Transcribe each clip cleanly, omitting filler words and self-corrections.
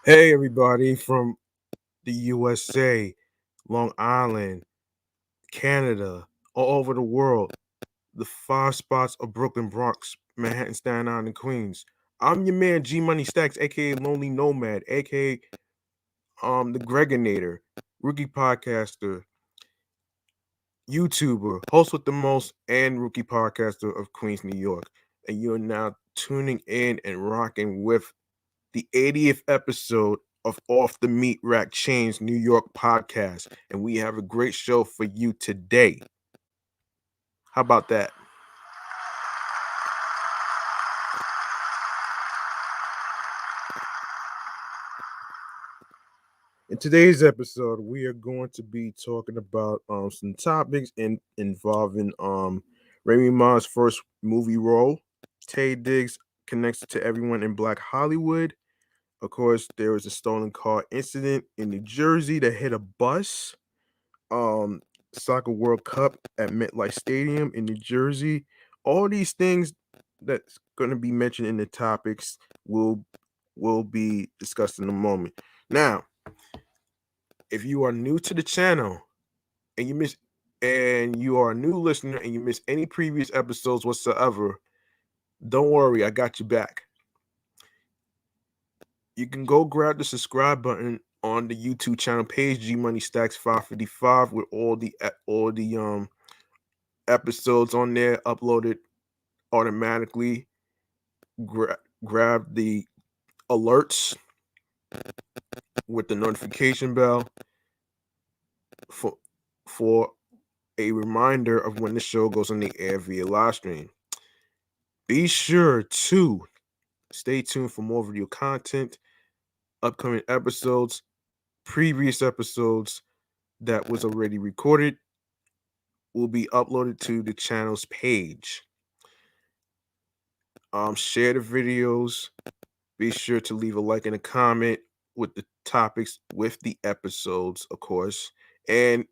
Hey, everybody from the USA, Long Island, Canada, all over the world, the five spots of Brooklyn, Bronx, Manhattan, Staten Island, and Queens. I'm your man G Money Stacks, aka Lonely Nomad, aka the Gregonator, rookie podcaster, YouTuber, host with the most, and rookie podcaster of Queens, New York. And you're now tuning in and rocking with the 80th episode of Off the Meatrack Chainz New York podcast. And we have a great show for you today. How about that? In today's episode, we are going to be talking about some topics involving Remy Ma's first movie role. Taye Diggs connects to everyone in Black Hollywood. Of course, there was a stolen car incident in New Jersey that hit a bus. Um, Soccer World Cup at Metlife Stadium in New Jersey. All these things that's going to be mentioned in the topics will be discussed in a moment. Now, if you are new to the channel and you are a new listener and you miss any previous episodes whatsoever, don't worry, I got you back. You can go grab the subscribe button on the YouTube channel page G Money Stacks 555 with all the episodes on there uploaded automatically. Grab the alerts with the notification bell for for a reminder of when the show goes on the air via live stream. Be sure to stay tuned for more video content, upcoming episodes, previous episodes that was already recorded will be uploaded to the channel's page. Share the videos. Be sure to leave a like and a comment with the topics with the episodes, of course, and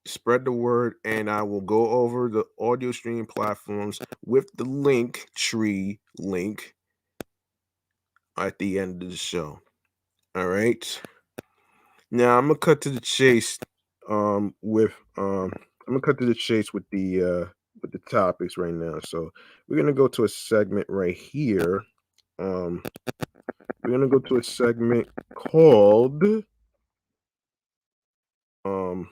spread the word. And I will go over the audio streaming platforms with the link tree link at the end of the show. All right. Now I'm gonna cut to the chase. With I'm gonna cut to the chase with the topics right now. So we're gonna go to a segment right here. Um, we're gonna go to a segment called um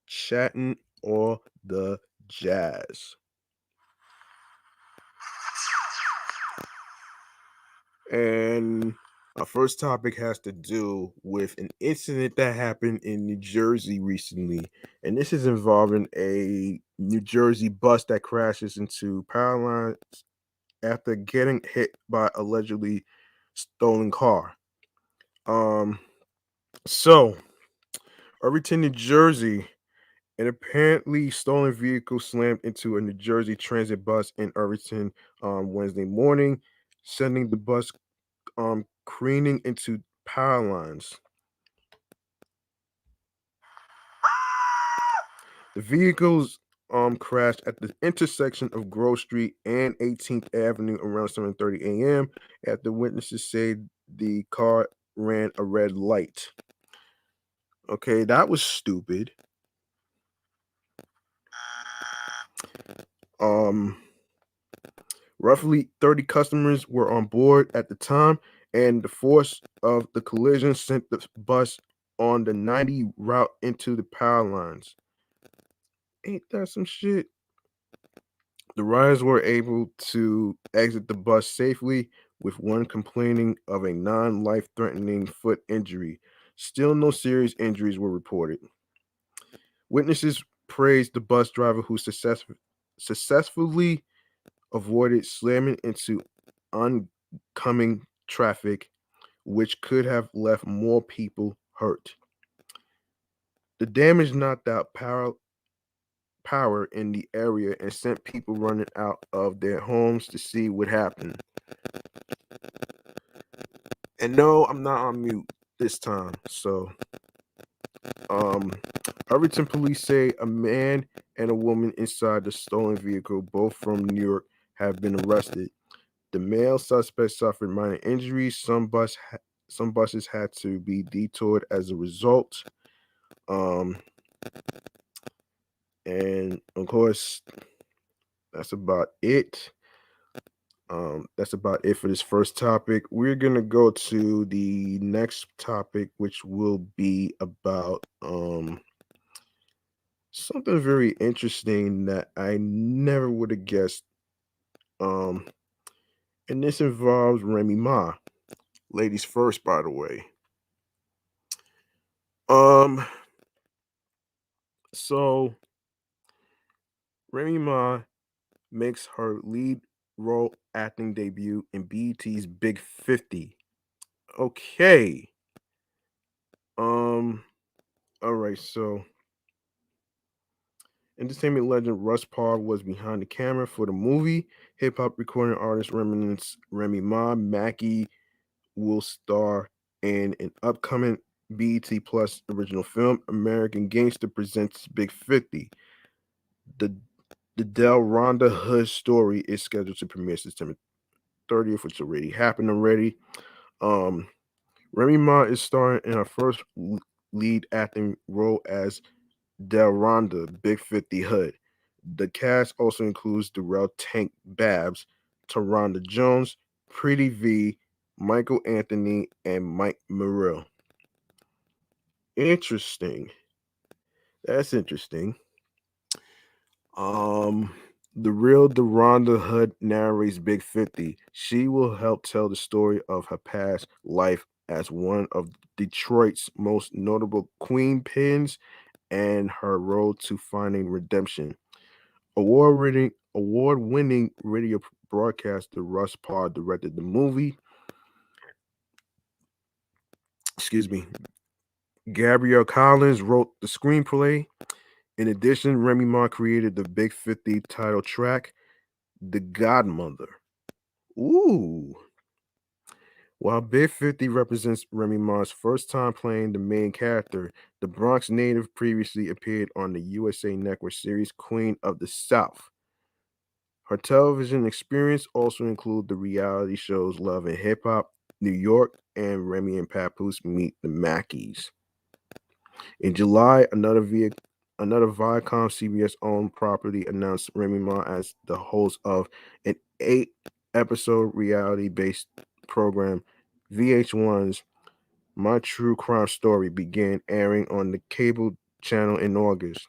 chatting or the jazz. And our first topic has to do with an incident that happened in New Jersey recently. And this is involving a New Jersey bus that crashes into power lines after getting hit by allegedly stolen car. Um so Irvington, New Jersey, an apparently stolen vehicle slammed into a New Jersey transit bus in Irvington Wednesday morning, sending the bus careening into power lines. The vehicles crashed at the intersection of Grove Street and 18th Avenue around 7:30 a.m. after witnesses say the car ran a red light. Okay, that was stupid. Um, Roughly 30 customers were on board at the time, and the force of the collision sent the bus on the 90 route into the power lines. Ain't that some shit? The riders were able to exit the bus safely, with one complaining of a non life threatening foot injury. Still, no serious injuries were reported. Witnesses praised the bus driver who successfully avoided slamming into oncoming traffic, which could have left more people hurt. The damage knocked out power in the area and sent people running out of their homes to see what happened. And no, I'm not on mute this time. So, um, Irvington police say a man and a woman inside the stolen vehicle, both from New York, have been arrested. The male suspect suffered minor injuries. Some buses had to be detoured as a result. And of course, that's about it. That's about it for this first topic. We're gonna go to the next topic, which will be about something very interesting that I never would have guessed. Um, and this involves Remy Ma. Ladies first, by the way. Um, so Remy Ma makes her lead role acting debut in BET's Big 50. Okay. Um, all right, so entertainment legend Russ Parr was behind the camera for the movie. Hip hop recording artist Remnants Remy Ma Mackie will star in an upcoming BET Plus original film, American Gangster Presents Big 50. The the Del Rhonda Hood story is scheduled to premiere September 30th, which already happened already. Um, Remy Ma is starring in her first lead acting role as Del Rhonda Big 50 Hood. The cast also includes Darrell Tank Babs, Taronda Jones, Pretty V, Michael Anthony, and Mike Murrell. Interesting. That's interesting. Um, the real Deronda Hood narrates Big 50. She will help tell the story of her past life as one of Detroit's most notable queen pins and her road to finding redemption. Award-winning radio broadcaster Russ Parr directed the movie. Excuse me. Gabrielle Collins wrote the screenplay. In addition, Remy Ma created the Big 50 title track, The Godmother. Ooh. While Big 50 represents Remy Ma's first time playing the main character, the Bronx native previously appeared on the USA Network series Queen of the South. Her television experience also includes the reality shows Love and Hip Hop, New York, and Remy and Papoose Meet the Mackies. In July, another Viacom CBS-owned property announced Remy Ma as the host of an 8-episode reality-based program. VH1's My True Crime Story began airing on the cable channel in August.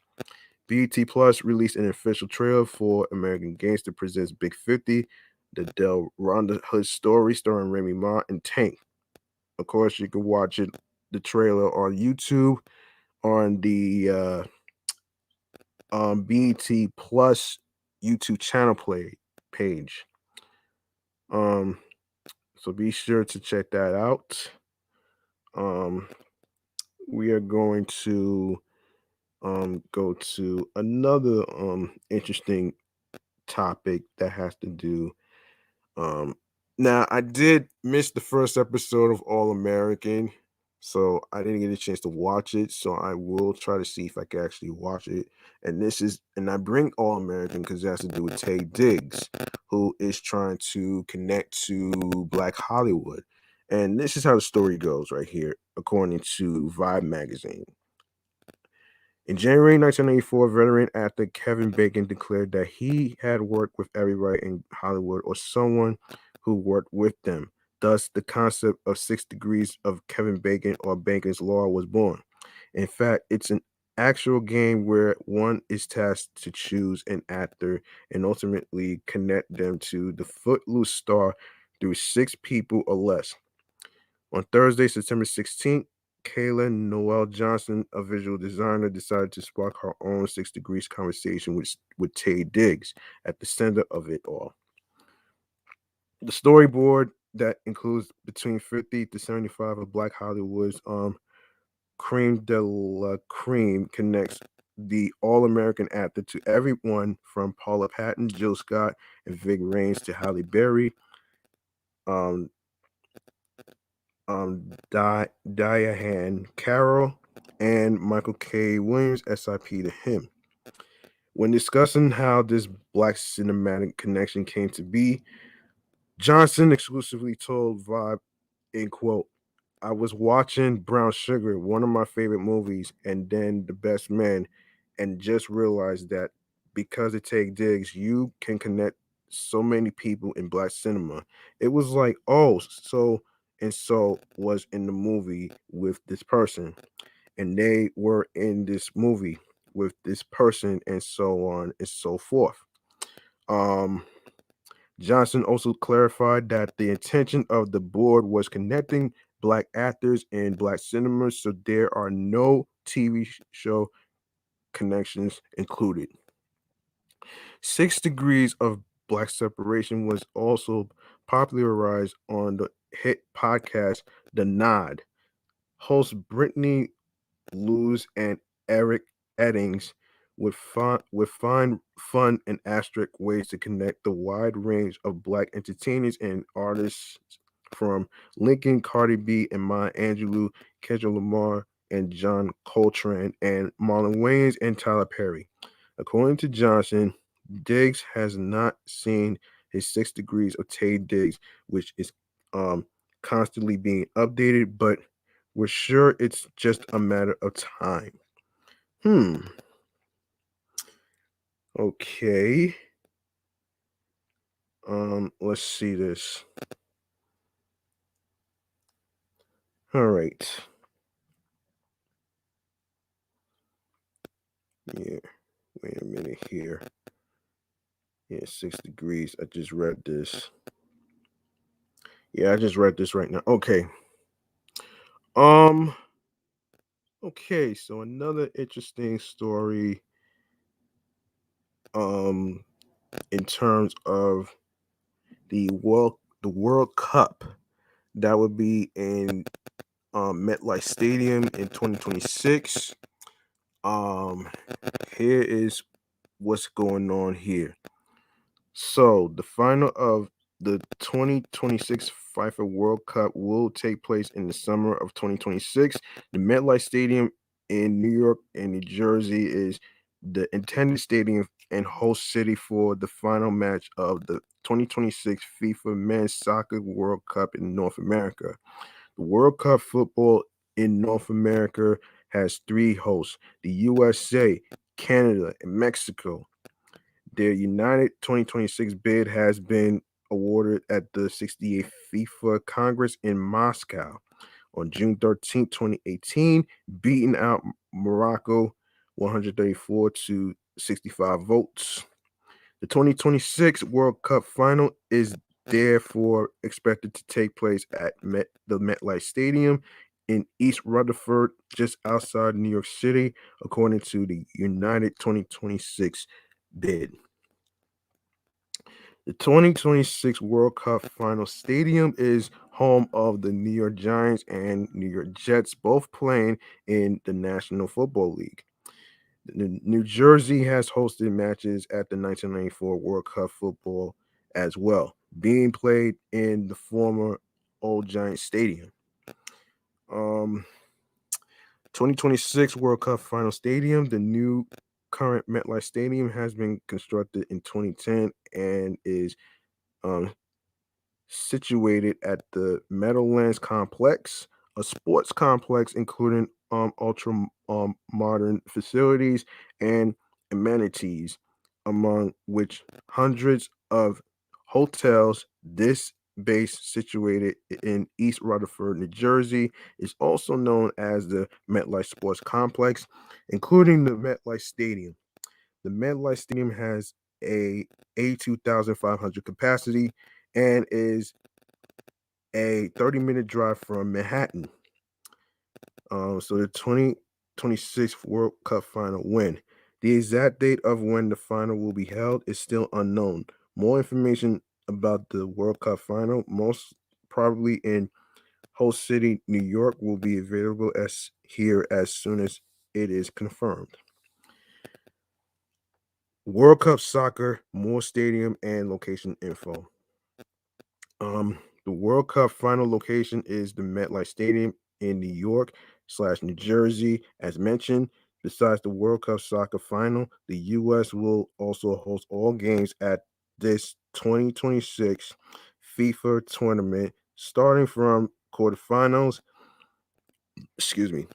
BET Plus released an official trailer for American Gangster Presents Big 50, the Del Rhonda Hood story starring Remy Ma and Tank. Of course, you can watch the trailer on YouTube on the BET Plus YouTube channel page. So be sure to check that out. We are going to go to another interesting topic that has to do. Now I did miss the first episode of All American, so I didn't get a chance to watch it. So I will try to see if I can actually watch it. And I bring All American because it has to do with Taye Diggs, who is trying to connect to Black Hollywood. And this is how the story goes right here, according to Vibe magazine. In January 1994, veteran actor Kevin Bacon declared that he had worked with everybody in Hollywood or someone who worked with them. Thus, the concept of 6 degrees of Kevin Bacon or Bacon's Law was born. In fact, it's an actual game where one is tasked to choose an actor and ultimately connect them to the Footloose star through 6 people or less. On Thursday, September 16th, Kayla Noel Johnson, a visual designer, decided to spark her own 6 degrees conversation with Taye Diggs at the center of it all. The storyboard that includes between 50 to 75 of Black Hollywood's cream de la cream connects the all-American actor to everyone from Paula Patton, Jill Scott, and Ving Rhames to Halle Berry, Diane Carroll, and Michael K. Williams, SIP to him. When discussing how this Black cinematic connection came to be, Johnson exclusively told Vibe, in quote, I was watching Brown Sugar, one of my favorite movies, and then The Best Man, and just realized that because of Taye Diggs, you can connect so many people in black cinema. It was like, oh, so and so was in the movie with this person, and they were in this movie with this person, and so on and so forth. Um, Johnson also clarified that the intention of the board was connecting black actors in black cinema, so there are no TV show connections included. 6 Degrees of Black Separation was also popularized on the hit podcast The Nod. Host Brittany Lewis and Eric Eddings would find fun and asterisk ways to connect the wide range of black entertainers and artists from Lincoln, Cardi B, and Maya Angelou, Kendrick Lamar, and John Coltrane, and Marlon Wayans and Tyler Perry. According to Johnson, Diggs has not seen his 6 Degrees of Tay Diggs, which is um, constantly being updated, but we're sure it's just a matter of time. Hmm. Okay. Let's see this. All right. Yeah. Wait a minute here. Yeah, 6 Degrees. I just read this. Yeah, I just read this right now. Okay. Um. Okay. So another interesting story. Um, in terms of the World Cup, that would be in Metlife Stadium in 2026. Um, Here is what's going on here. So the final of the 2026 FIFA World Cup will take place in the summer of 2026. The MetLife Stadium in New York and New Jersey is the intended stadium and host city for the final match of the 2026 FIFA Men's Soccer World Cup in North America. The World Cup football in North America has three hosts: the USA, Canada, and Mexico. Their United 2026 bid has been awarded at the 68th FIFA Congress in Moscow on June 13, 2018, beating out Morocco 134 to 65 votes. The 2026 World Cup final is therefore expected to take place at the MetLife Stadium in East Rutherford, just outside New York City, according to the United 2026 bid. The 2026 World Cup final stadium is home of the New York Giants and New York Jets, both playing in the National Football League. New Jersey has hosted matches at the 1994 World Cup football as well, being played in the former Old Giant Stadium. Um, 2026 World Cup final stadium, the new current MetLife Stadium has been constructed in 2010 and is um, situated at the Meadowlands Complex, a sports complex including ultra modern facilities and amenities, among which hundreds of hotels. This base, situated in East Rutherford, New Jersey, is also known as the MetLife Sports Complex, including the MetLife Stadium. The MetLife Stadium has a 82,500 capacity and is a 30-minute drive from Manhattan. So the 2026 World Cup final when. The exact date of when the final will be held is still unknown. More information about the World Cup final, most probably in host city New York, will be available as soon as it is confirmed. World Cup soccer, more stadium and location info. The World Cup final location is the MetLife Stadium in New York/New Jersey. As mentioned, besides the World Cup soccer final, the U.S. will also host all games at this 2026 FIFA tournament, starting from quarterfinals. Excuse me.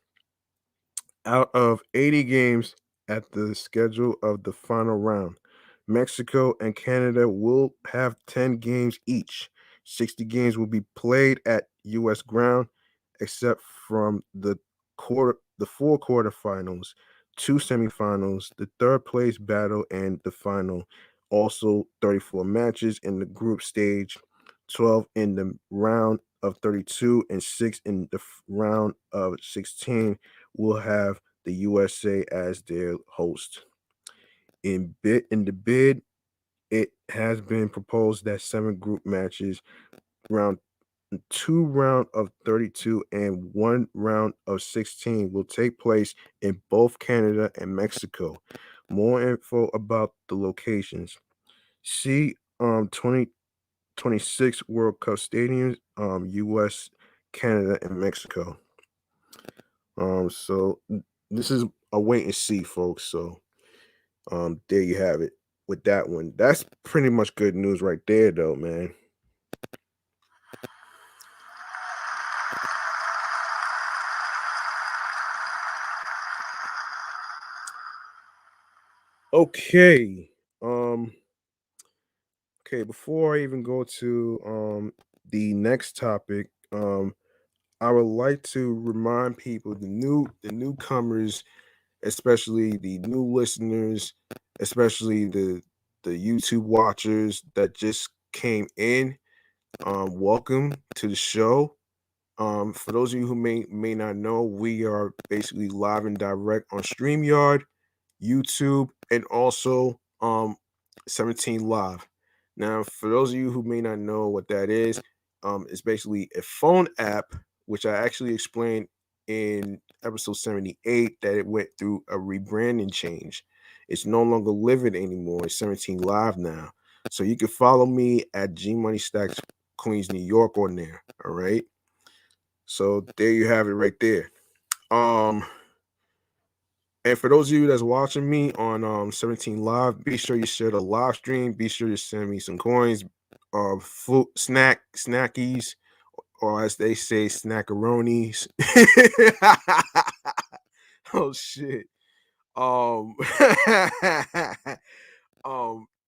Out of 80 games at the schedule of the final round, Mexico and Canada will have 10 games each. 60 games will be played at U.S. ground, except from the four quarterfinals, two semifinals, the third place battle, and the final. Also, 34 matches in the group stage, 12 in the round of 32, and six in the round of 16 will have the USA as their host. In the bid, it has been proposed that seven group matches, round two round of 32 and one round of 16 will take place in both Canada and Mexico. More info about the locations. See 2026 World Cup stadiums, US, Canada, and Mexico. So this is a wait and see, folks. So there you have it with that one. That's pretty much good news right there, though, man. Okay. Um, okay, before I even go to the next topic, I would like to remind people, the newcomers, especially the new listeners, especially the YouTube watchers that just came in. Welcome to the show. For those of you who may not know, we are basically live and direct on StreamYard, YouTube, and also 17 Live. Now, for those of you who may not know what that is, it's basically a phone app, which I actually explained in episode 78 that it went through a rebranding change. It's no longer Livid anymore. It's 17 Live now. So you can follow me at G Money Stacks Queens, New York on there. All right. So there you have it right there. Um, and for those of you that's watching me on 17 Live, be sure you share the live stream. Be sure to send me some coins, food snackies, or as they say, snackaronis. Oh shit. Um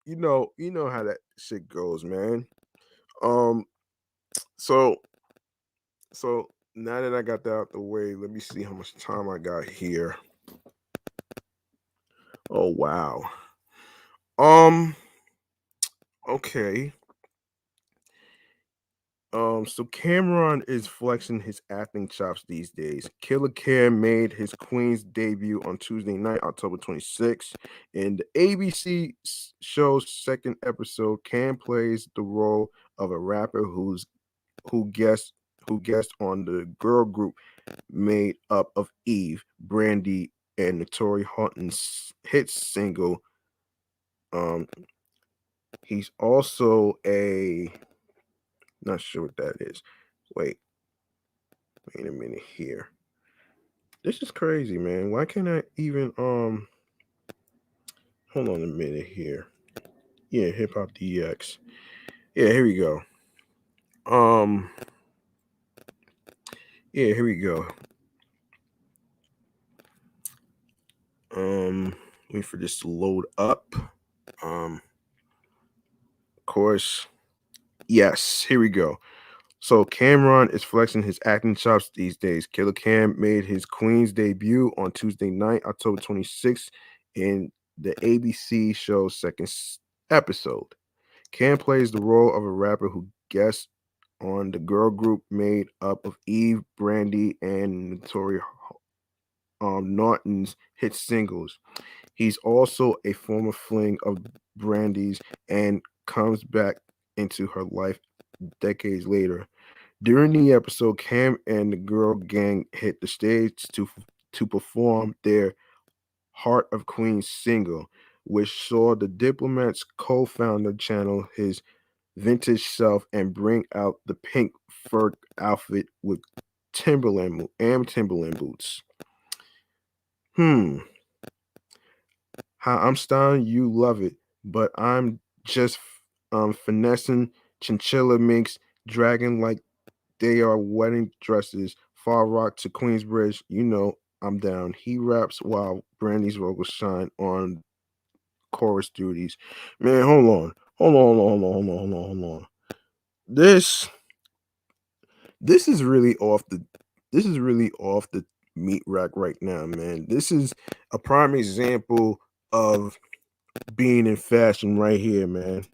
you know how that shit goes, man. Um so so now that I got that out the way, let me see how much time I got here. Oh wow. Um. Okay. So Cameron is flexing his acting chops these days. Killer Cam made his Queen's debut on Tuesday night, October 26th. In the ABC show's second episode, Cam plays the role of a rapper who guest who guessed on the girl group made up of Eve, Brandy, and Notori Houghton's hit single. Um, he's also a not sure what that is. Wait a minute here. This is crazy, man. Why can't I even hold on a minute here. Yeah, hip hop DX. Yeah, here we go. Um yeah, here we go. Wait for this to load up. Of course. Yes, here we go. So Cameron is flexing his acting chops these days. Killer Cam made his Queen's debut on Tuesday night, October 26th, in the ABC show's episode. Cam plays the role of a rapper who guests on the girl group made up of Eve, Brandy, and Notori Norton's hit singles. He's also a former fling of Brandy's and comes back into her life decades later. During the episode, Cam and the girl gang hit the stage to perform their Heart of Queens single, which saw the Diplomats co-founder channel his vintage self and bring out the pink fur outfit with Timberland boots. How I'm styling, you love it, but I'm just finessing chinchilla minks dragging like they are wedding dresses. Far Rock to Queensbridge, I'm down. He raps while Brandy's vocals shine on chorus duties. Man, hold on. Hold on, hold on, hold on, hold on, hold on, hold on. This is really off the meat rack right now, man. This is a prime example of being in fashion right here, man.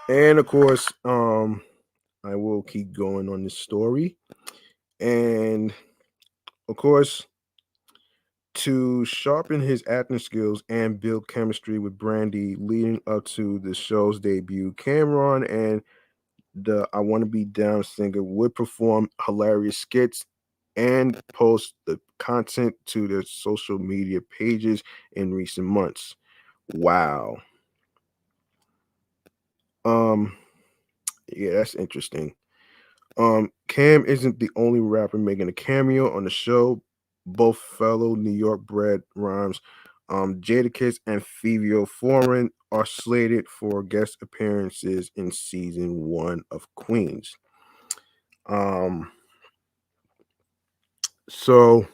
And of course, I will keep going on this story. And of course, to sharpen his acting skills and build chemistry with Brandy leading up to the show's debut, Cameron and the I Want to Be Down singer would perform hilarious skits and post the content to their social media pages in recent months. Wow. Um, yeah, that's interesting. Cam isn't the only rapper making a cameo on the show. Both fellow New York bred rhymes, Jadakiss and Fivio Foreign are slated for guest appearances in season 1 of Queens. So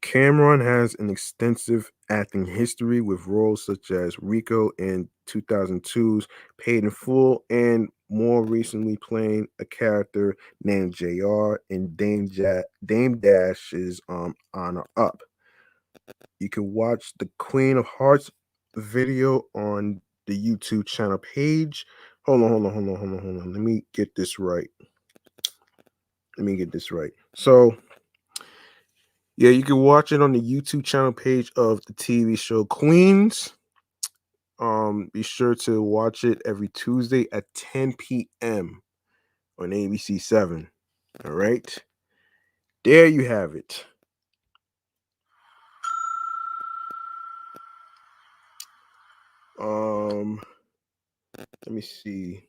Cameron has an extensive acting history with roles such as Rico in 2002's Paid in Full and more recently playing a character named JR in Dame Dash's Honor Up. You can watch the Queen of Hearts video on the YouTube channel page. Hold on, hold on, hold on, hold on, hold on. Let me get this right. So yeah, you can watch it on the YouTube channel page of the TV show Queens. Be sure to watch it every Tuesday at 10 p.m. on ABC 7. All right. There you have it. Let me see.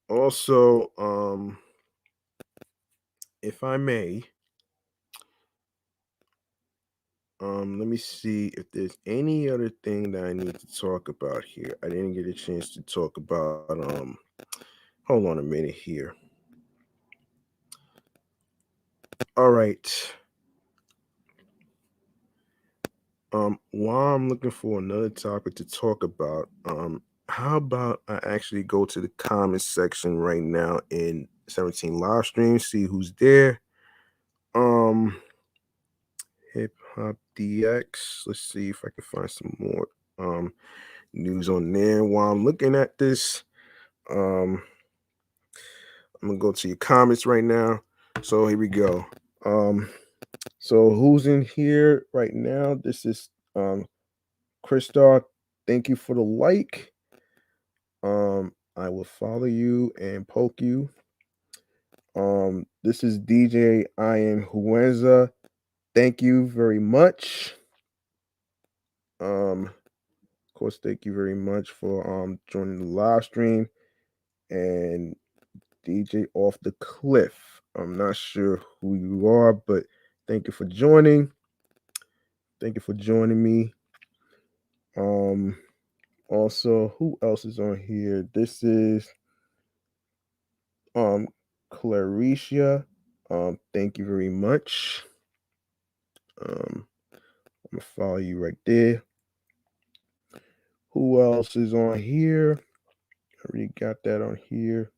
Also, if I may, let me see if there's any other thing that I need to talk about here. I didn't get a chance to talk about hold on a minute here. All right. While I'm looking for another topic to talk about, how about I actually go to the comments section right now in 17 live stream, see who's there. Hip Hop DX. Let's see if I can find some more news on there. While I'm looking at this, I'm gonna go to your comments right now. So here we go. So who's in here right now? This is Christar. Thank you for the like. I will follow you and poke you. This is DJ Ian Huenza. Thank you very much. Of course, thank you very much for joining the live stream. And DJ Off the Cliff. I'm not sure who you are, but thank you for joining. Thank you for joining me. Also, who else is on here? This is Claricia. Thank you very much. I'm gonna follow you right there. Who else is on here? I already got that on here.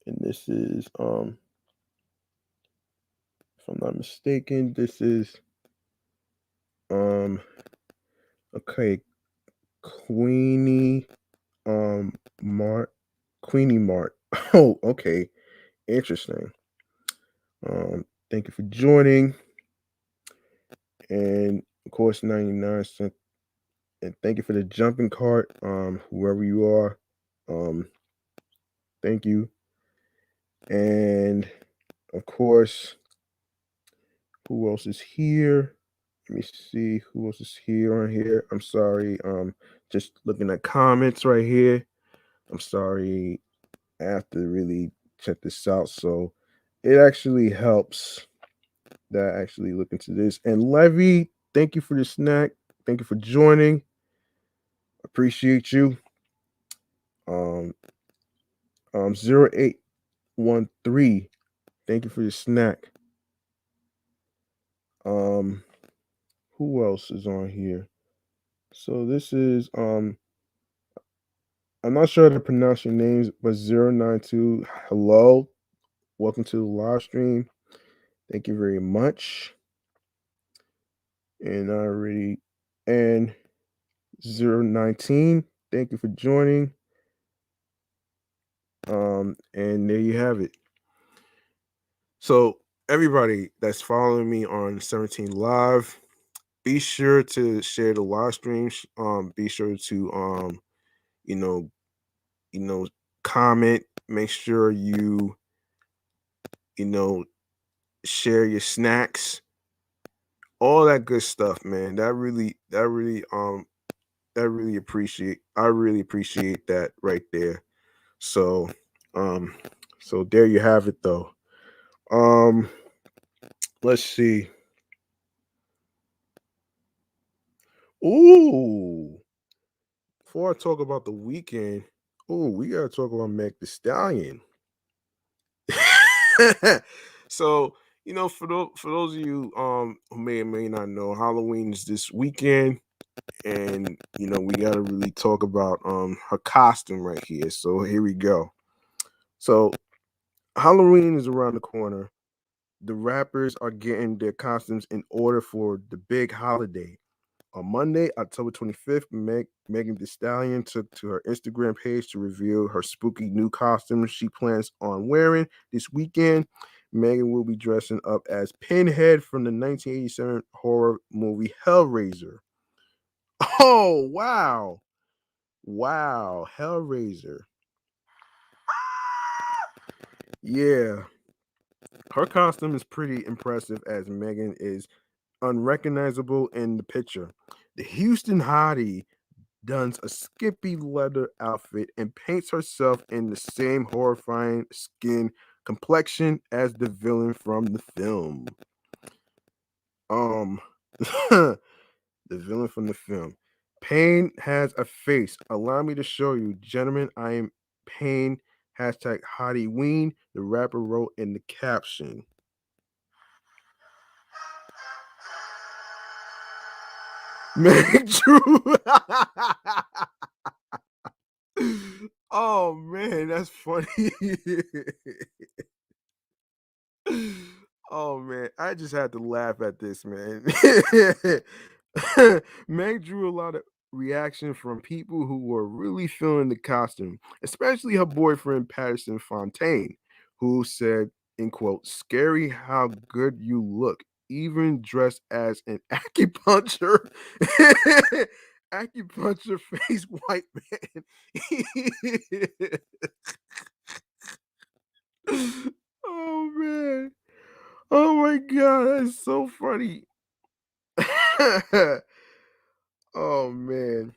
And this is if I'm not mistaken, this is okay, Queenie Mart. Queenie Mart. Oh, okay. Interesting. Thank you for joining. And of course, 99 cents. And thank you for the jumping cart. Whoever you are. Thank you. And of course, who else is here? Let me see who else is here on here. I'm sorry. Just looking at comments right here. I'm sorry. I have to really check this out. So it actually helps that I actually look into this. And Levy, thank you for the snack. Thank you for joining. Appreciate you. 0813. Thank you for your snack. Who else is on here? So this is I'm not sure how to pronounce your names, but 092. Hello. Welcome to the live stream. Thank you very much. And I already and 019. Thank you for joining. And there you have it. So everybody that's following me on 17 Live, be sure to share the live streams. Be sure to you know, you know, comment. Make sure you know, share your snacks, all that good stuff, man. That really appreciate. I really appreciate that right there. So, um, so there you have it, though. Um, let's see. Ooh, before I talk about the weekend, we gotta talk about Meg the Stallion. So, for those of you who may or may not know, Halloween is this weekend, and we gotta really talk about her costume right here. So here we go. So Halloween is around the corner. The rappers are getting their costumes in order for the big holiday. On Monday, October 25th, Megan Thee Stallion took to her Instagram page to reveal her spooky new costume she plans on wearing this weekend. Megan will be dressing up as Pinhead from the 1987 horror movie Hellraiser. Oh, wow. Wow. Hellraiser. Yeah. Her costume is pretty impressive as Megan is unrecognizable in the picture. The Houston hottie dons a skippy leather outfit and paints herself in the same horrifying skin complexion as the villain from the film. Um, the villain from the film. Pain has a face. Allow me to show you, gentlemen. I am Pain. Hashtag Hottie Ween. The rapper wrote in the caption. Meg Drew. Oh man, that's funny. Oh man, I just had to laugh at this, man. Meg drew a lot of reaction from people who were really feeling the costume, especially her boyfriend Patterson Fontaine, who said, in quote, "Scary how good you look, even dressed as an acupuncture." Acupuncture face white man. Oh man. Oh my god, that's so funny. Oh man.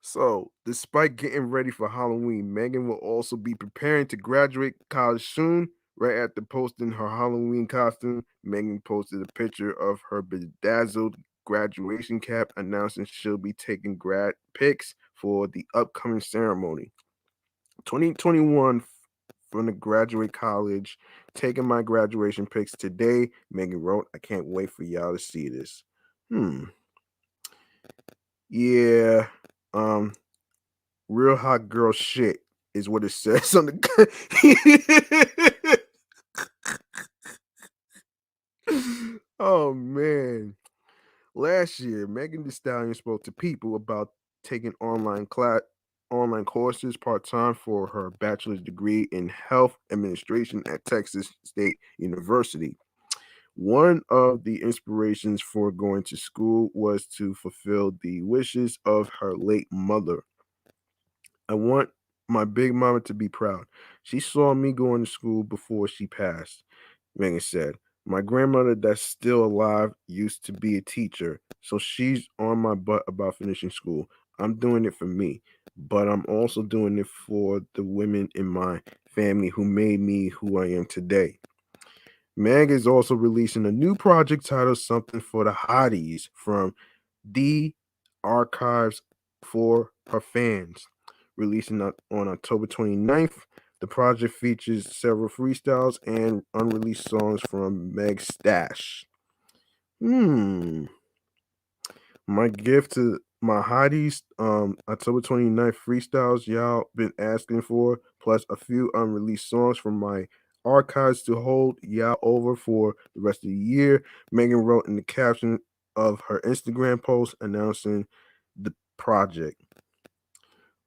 So, despite getting ready for Halloween, Megan will also be preparing to graduate college soon. Right after posting her Halloween costume, Megan posted a picture of her bedazzled graduation cap, announcing she'll be taking grad pics for the upcoming ceremony. 2021 from the graduate college, taking my graduation pics today. Megan wrote, "I can't wait for y'all to see this." Yeah. Real hot girl shit is what it says on the Oh man. Last year, Megan Thee Stallion spoke to people about taking online courses part-time for her bachelor's degree in health administration at Texas State University. One of the inspirations for going to school was to fulfill the wishes of her late mother. "I want my big mama to be proud. She saw me going to school before she passed," Megan said. "My grandmother, that's still alive, used to be a teacher, so she's on my butt about finishing school. I'm doing it for me, but I'm also doing it for the women in my family who made me who I am today." Meg is also releasing a new project titled Something for the Hotties from the archives for her fans. Releasing on October 29th, the project features several freestyles and unreleased songs from Meg's stash. My gift to my hotties, October 29th freestyles y'all been asking for, plus a few unreleased songs from my archives to hold y'all over for the rest of the year. Megan wrote in the caption of her Instagram post announcing the project.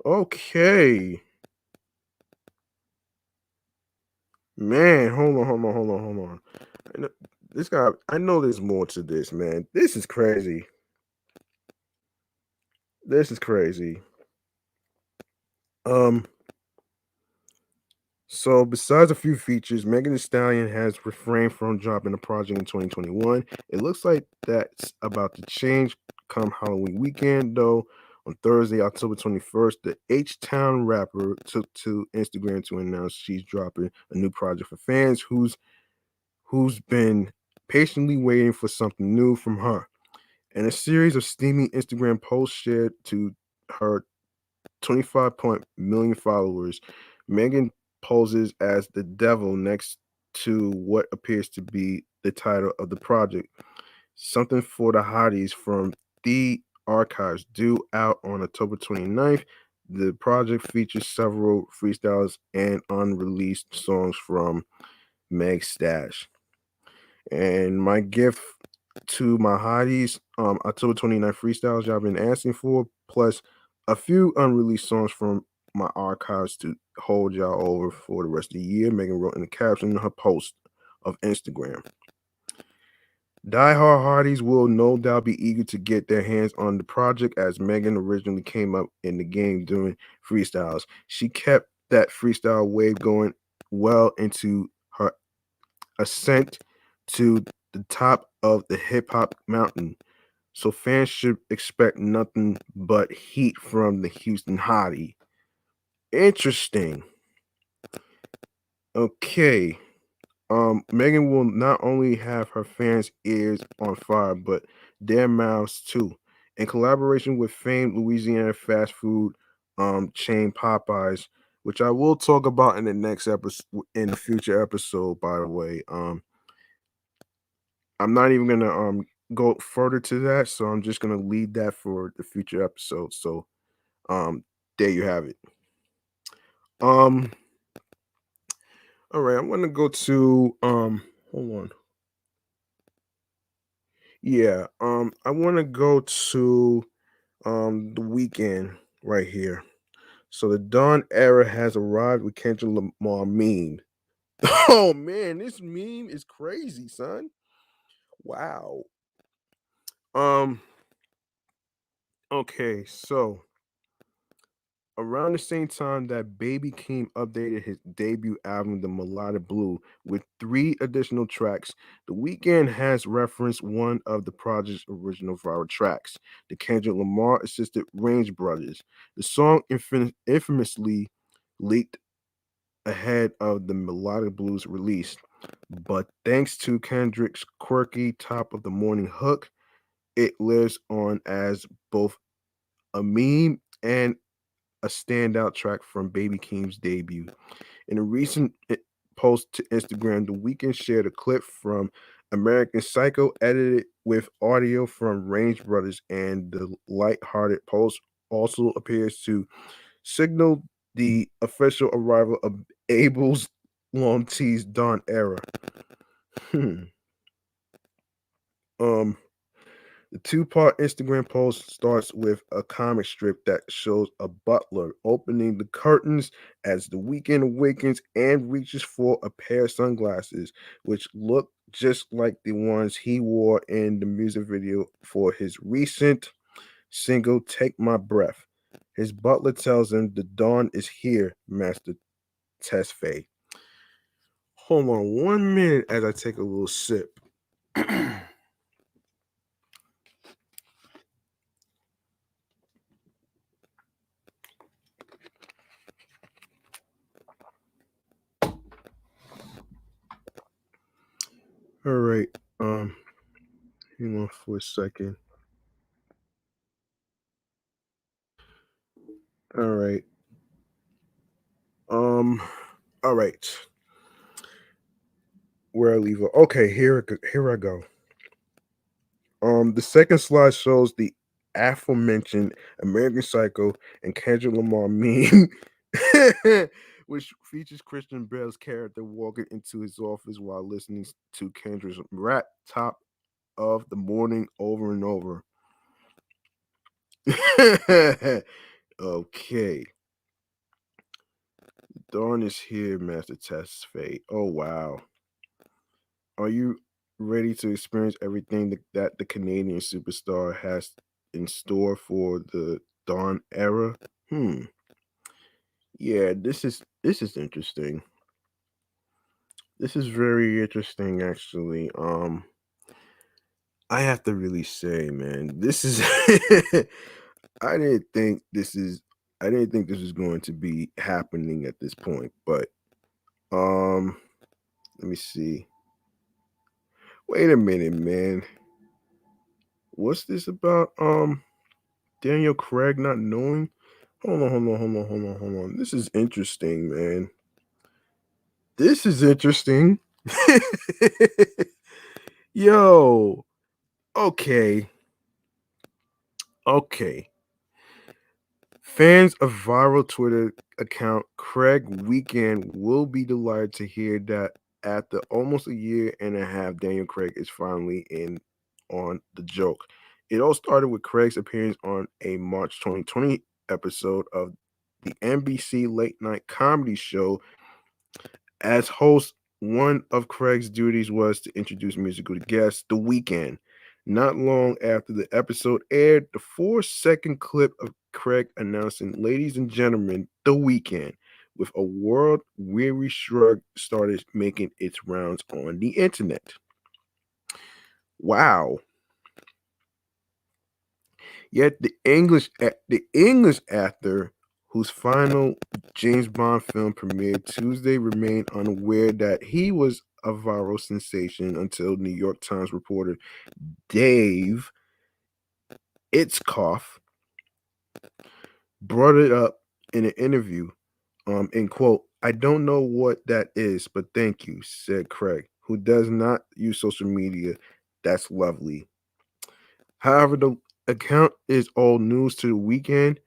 Okay. Man, hold on. This guy, I know there's more to this, man. This is crazy. This is crazy. Um, So, besides a few features, Megan Thee Stallion has refrained from dropping a project in 2021. It looks like that's about to change come Halloween weekend, though. On Thursday, October 21st, the H Town rapper took to Instagram to announce she's dropping a new project for fans who's been patiently waiting for something new from her. In a series of steamy Instagram posts shared to her 25 million followers, Megan poses as the devil next to what appears to be the title of the project, Something for the Hotties from the Archives, due out on October 29th. The project features several freestyles and unreleased songs from Meg's stash. And my gift to my hotties, October 29th freestyles y'all been asking for, plus a few unreleased songs from my archives to hold y'all over for the rest of the year. Megan wrote in the caption in her post of Instagram. Die Hard Hardies will no doubt be eager to get their hands on the project as Megan originally came up in the game doing freestyles. She kept that freestyle wave going well into her ascent to the top of the hip hop mountain. So fans should expect nothing but heat from the Houston Hottie. Interesting. Okay. Megan will not only have her fans' ears on fire, but their mouths too. In collaboration with famed Louisiana fast food chain Popeyes, which I will talk about in the next episode, in a future episode, by the way. I'm not even gonna go further to that, so I'm just gonna leave that for the future episode. So there you have it. Um all right, I'm gonna go to hold on. Yeah, I wanna go to the weekend right here. So the Dawn era has arrived with Kendrick Lamar meme. Oh man, this meme is crazy, son. Wow. Um, okay, so around the same time that Baby Keem updated his debut album, The Melodic Blue, with 3 additional tracks, The Weeknd has referenced one of the project's original viral tracks, the Kendrick Lamar assisted Range Brothers. The song infamously leaked ahead of the Melodic Blues release, but thanks to Kendrick's quirky top of the morning hook, it lives on as both a meme and a standout track from Baby Keem's debut. In a recent post to Instagram, The Weeknd shared a clip from American Psycho edited with audio from Range Brothers, and the light-hearted post also appears to signal the official arrival of Abel's long teased Dawn era. Hmm. Um, The two-part Instagram post starts with a comic strip that shows a butler opening the curtains as the Weeknd awakens and reaches for a pair of sunglasses, which look just like the ones he wore in the music video for his recent single Take My Breath. His butler tells him the dawn is here, Master Tesfaye. Hold on 1 minute as I take a little sip. All right. Hang on for a second. All right. Um. All right. Where I leave it. Okay. Here I go. The second slide shows the aforementioned American Psycho and Kendrick Lamar meme, which features Christian Bale's character walking into his office while listening to Kendrick's rap top of the morning over and over. Okay. Dawn is here, Master Test Fate. Oh wow. Are you ready to experience everything that the Canadian superstar has in store for the Dawn era? Yeah, this is interesting. This is very interesting actually. I have to really say, man, this is I didn't think this is I didn't think this was going to be happening at this point, but um let me see. Wait a minute, man. What's this about? Daniel Craig not knowing? Hold on. This is interesting, man. This is interesting. Yo, okay. Okay. Fans of viral Twitter account Craig Weeknd will be delighted to hear that after almost a year and a half, Daniel Craig is finally in on the joke. It all started with Craig's appearance on a March 2020 episode of the NBC late night comedy show. As host, one of Craig's duties was to introduce musical guests, The Weeknd. Not long after the episode aired, the 4-second clip of Craig announcing, "Ladies and gentlemen, The Weeknd," with a world weary shrug, started making its rounds on the internet. Wow. Yet the English actor whose final James Bond film premiered Tuesday remained unaware that he was a viral sensation until New York Times reporter Dave Itzkoff brought it up in an interview. In quote, "I don't know what that is, but thank you," said Craig, who does not use social media. That's lovely. However, the account is all news to the weekend.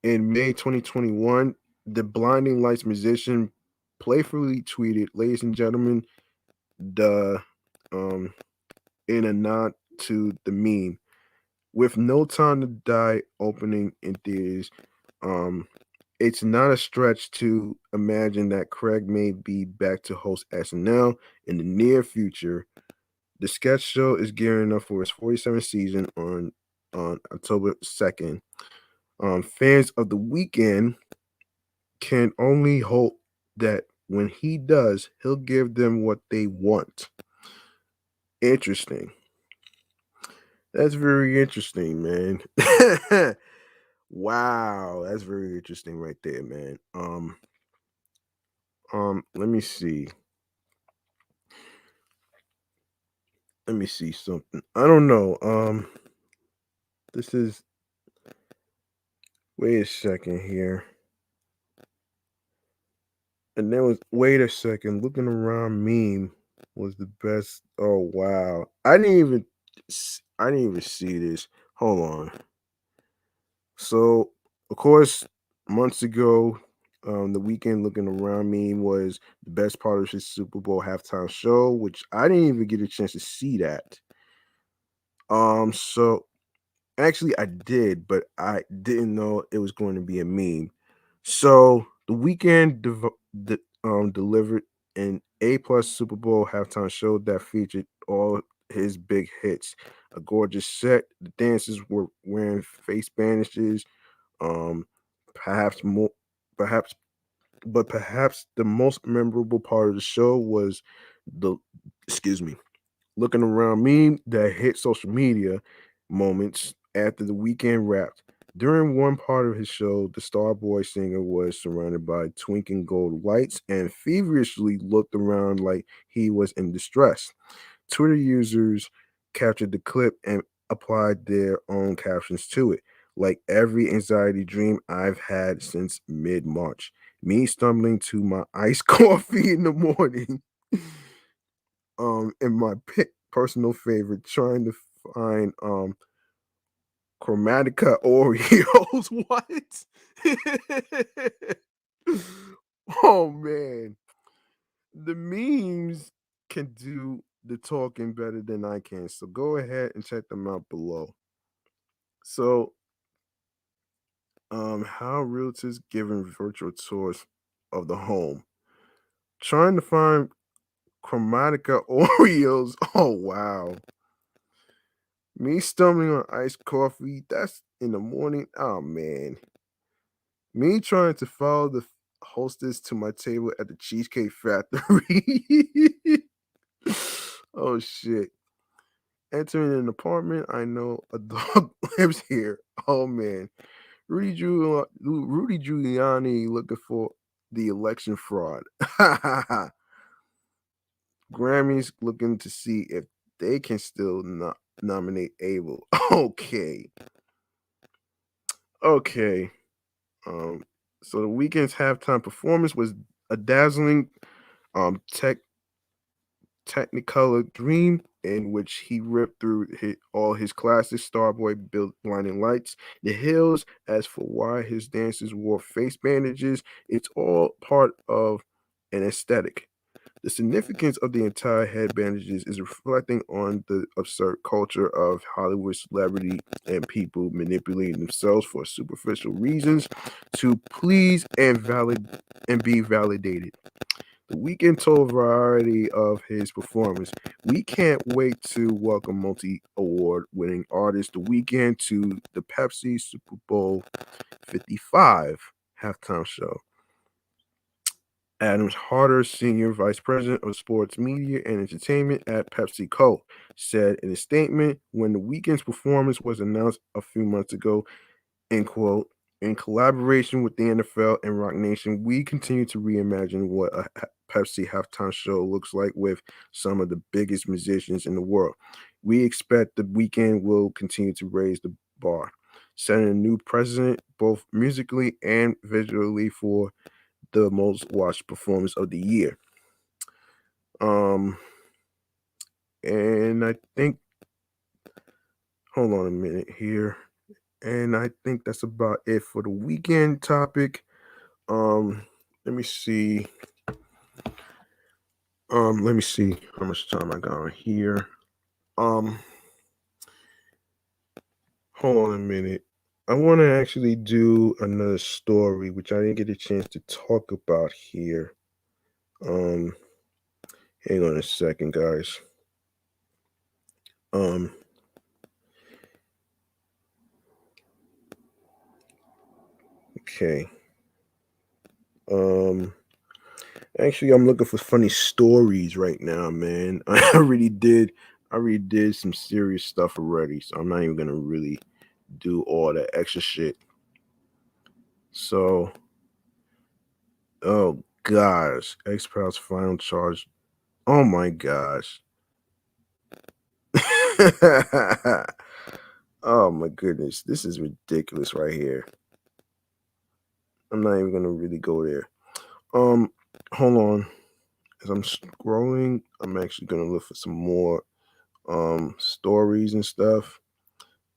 In May 2021, the Blinding Lights musician playfully tweeted, "Ladies and gentlemen, the um in a nod to the meme, with No Time to Die opening in theaters. Um, it's not a stretch to imagine that Craig may be back to host SNL in the near future. The sketch show is gearing up for its 47th season on October 2nd. Fans of the weekend can only hope that when he does, he'll give them what they want." Interesting. That's very interesting, man. Wow, that's very interesting right there, man. Let me see. Let me see something. I don't know. This is wait a second here. And there was wait a second. Looking around meme was the best. Oh wow. I didn't even see this. Hold on. So, of course, months ago, the weekend looking around me was the best part of his Super Bowl halftime show, which I didn't even get a chance to see that. So actually I did, but I didn't know it was going to be a meme. So the weekend delivered an A+ Super Bowl halftime show that featured all his big hits. A gorgeous set. The dancers were wearing face bandages, um, perhaps more, perhaps, but perhaps the most memorable part of the show was the, excuse me, looking around me that hit social media moments after the weekend wrapped. During one part of his show, the Starboy singer was surrounded by twinkling gold lights and feverishly looked around like he was in distress. Twitter users captured the clip and applied their own captions to it. Like every anxiety dream I've had since mid-March. Me stumbling to my iced coffee in the morning. And my personal favorite, trying to find Chromatica Oreos. What? Oh man. The memes can do the talking better than I can. So go ahead and check them out below. So how realtors giving virtual tours of the home. Trying to find Chromatica Oreos. Oh wow. Me stumbling on iced coffee. That's in the morning. Oh man. Me trying to follow the hostess to my table at the Cheesecake Factory. Oh shit. Entering an apartment, I know a dog lives here. Oh man. Rudy Giuliani looking for the election fraud. Grammys looking to see if they can still nominate Abel. Okay. Okay. Um, so the weekend's halftime performance was a dazzling tech Technicolor Dream, in which he ripped through all his classics. Starboy built blinding lights, the hills. As for why his dancers wore face bandages, it's all part of an aesthetic. The significance of the entire head bandages is reflecting on the absurd culture of Hollywood celebrity and people manipulating themselves for superficial reasons to please and be validated. The Weeknd told Variety of his performance, "We can't wait to welcome multi-award winning artist The Weeknd to the Pepsi Super Bowl 55 halftime show." Adams Harder, Senior Vice President of Sports Media and Entertainment at PepsiCo, said in a statement when The Weeknd's performance was announced a few months ago, end quote, "In collaboration with the NFL and Rock Nation, we continue to reimagine what a Pepsi halftime show looks like with some of the biggest musicians in the world. We expect The Weeknd will continue to raise the bar, setting a new precedent both musically and visually for the most watched performance of the year." Um, and I think, hold on a minute here. And I think that's about it for the weekend topic. Let me see. Let me see how much time I got on here. Um, Hold on a minute. I want to actually do another story, which I didn't get a chance to talk about here. Um, Hang on a second, guys. Um, okay. Um, Actually, I'm looking for funny stories right now, man. I already did some serious stuff already, so I'm not even gonna really do all that extra shit. So, oh gosh, X-Files final charge. Oh my gosh. Oh my goodness, this is ridiculous right here. I'm not even gonna really go there. Hold on. As I'm scrolling, I'm actually gonna look for some more stories and stuff.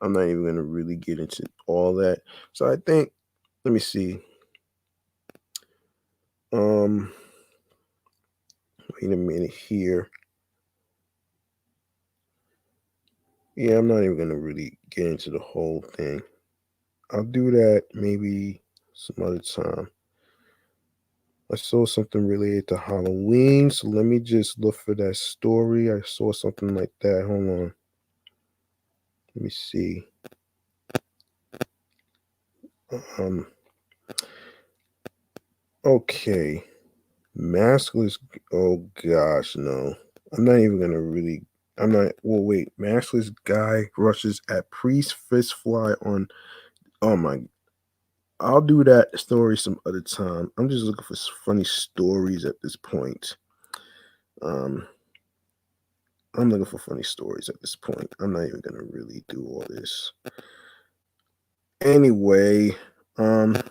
I'm not even gonna really get into all that. So I think, let me see. Um Wait a minute here. Yeah, I'm not even gonna really get into the whole thing. I'll do that maybe some other time. I saw something related to Halloween, so let me just look for that story. I saw something like that. Hold on. Let me see. Um okay. Maskless. Oh gosh, no. I'm not even gonna really. I'm not. Well, wait. Maskless guy rushes at priest fist fly on. Oh my. I'll do that story some other time. I'm just looking for funny stories at this point. Um. I'm looking for funny stories at this point. I'm not even gonna really do all this. Anyway, what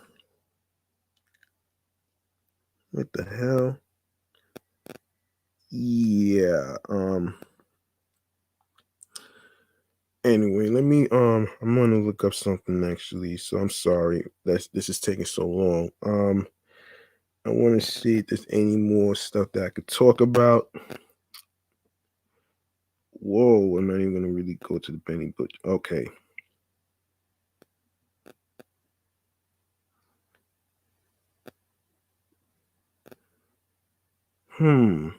the hell? Yeah. Anyway, let me I'm gonna look up something actually. So I'm sorry that this is taking so long. I want to see if there's any more stuff that I could talk about. Whoa, I'm not even gonna really go to the Benny Butch. Okay. Hmm.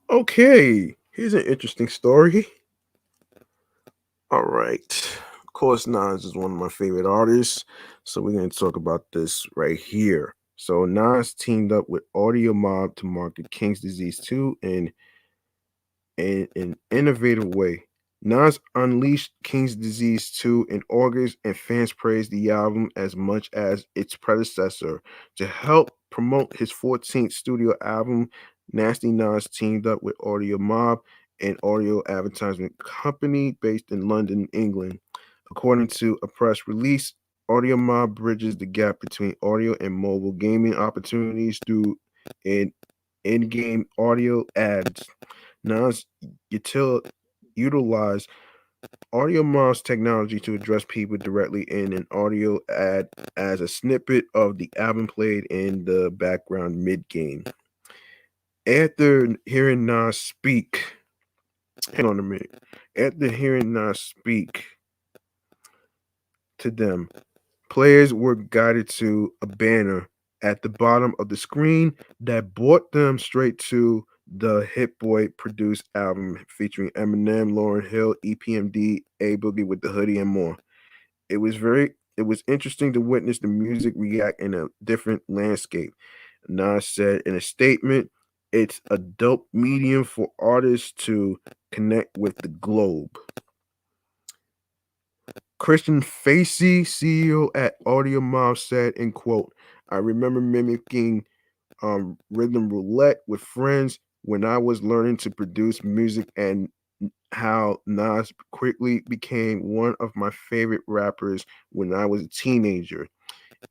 Okay. Here's an interesting story. All right. Of course, Nas is one of my favorite artists. So we're going to talk about this right here. So Nas teamed up with Audio Mob to market King's Disease 2 in an innovative way. Nas unleashed King's Disease 2 in August, and fans praised the album as much as its predecessor. To help promote his 14th studio album, Nasty Nas teamed up with Audio Mob, an audio advertisement company based in London, England. According to a press release, Audio Mob bridges the gap between audio and mobile gaming opportunities through an in-game audio ads. Nas utilize Audio Mob's technology to address people directly in an audio ad as a snippet of the album played in the background mid-game. After hearing Nas speak, hang on a minute. After hearing Nas speak to them, players were guided to a banner at the bottom of the screen that brought them straight to the Hit Boy produced album featuring Eminem, Lauryn Hill, EPMD, A Boogie with the Hoodie, and more. It was interesting to witness the music react in a different landscape. Nas said in a statement, "It's a dope medium for artists to connect with the globe." Christian Facey, CEO at Audio Mob, said, in quote, "I remember mimicking rhythm roulette with friends when I was learning to produce music, and how Nas quickly became one of my favorite rappers when I was a teenager.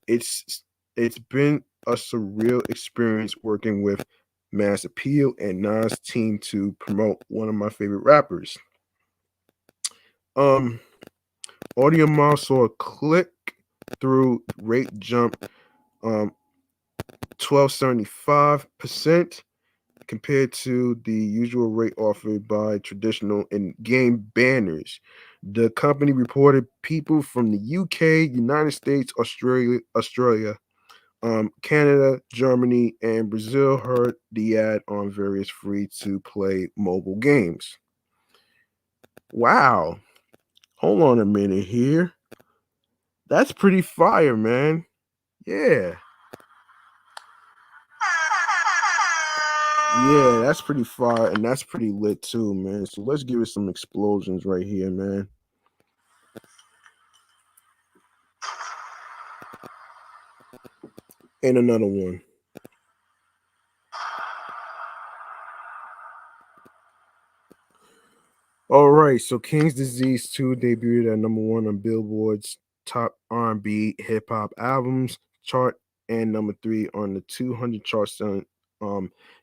It's it's been a surreal experience working with Mass Appeal and Nas team to promote one of my favorite rappers." Um Audio Mob saw a click through rate jump 12.75% compared to the usual rate offered by traditional in-game banners. The company reported people from the UK, United States, Australia, Canada, Germany, and Brazil heard the ad on various free-to-play mobile games. Wow. Hold on a minute here. That's pretty fire, man. Yeah. Yeah, that's pretty fire, and that's pretty lit too, man. So let's give it some explosions right here, man. And another one. All right, so King's Disease 2 debuted at number one on Billboard's top R&B hip hop albums chart and number three on the 200 chart, selling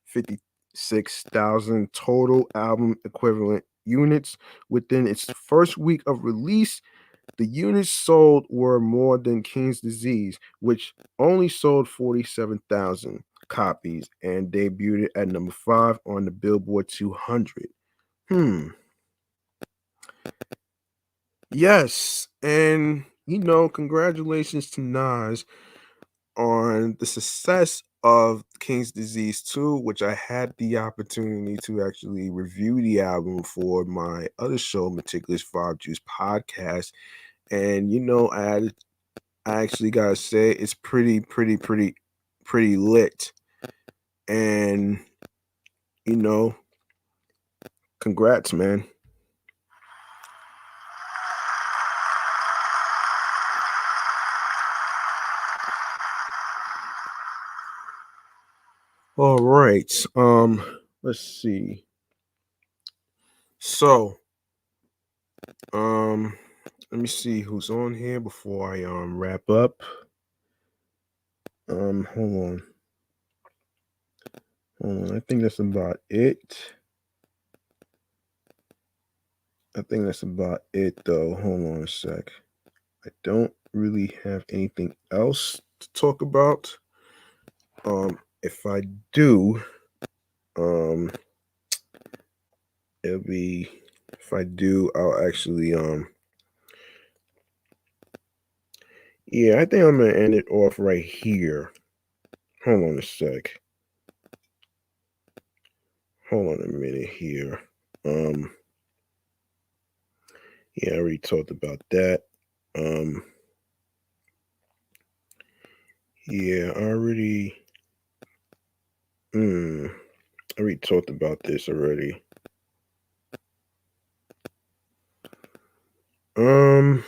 56,000 total album equivalent units. Within its first week of release, the units sold were more than King's Disease, which only sold 47,000 copies and debuted at number five on the Billboard 200. Hmm. Yes, and congratulations to Nas on the success of King's Disease 2, which I had the opportunity to actually review the album for my other show, Meticulous Five Juice Podcast. And I actually gotta say it's pretty lit. And you know, congrats, man. All right. Let's see. So, um, let me see who's on here before I wrap up. Hold on. Hold on. I think that's about it. I think that's about it though. Hold on a sec. I don't really have anything else to talk about. If I do, um, it'll be if I do, I'll actually yeah, I think I'm gonna end it off right here. Hold on a sec. Hold on a minute here. Um, yeah, I already talked about that. Um, yeah, I already talked about this already. Um,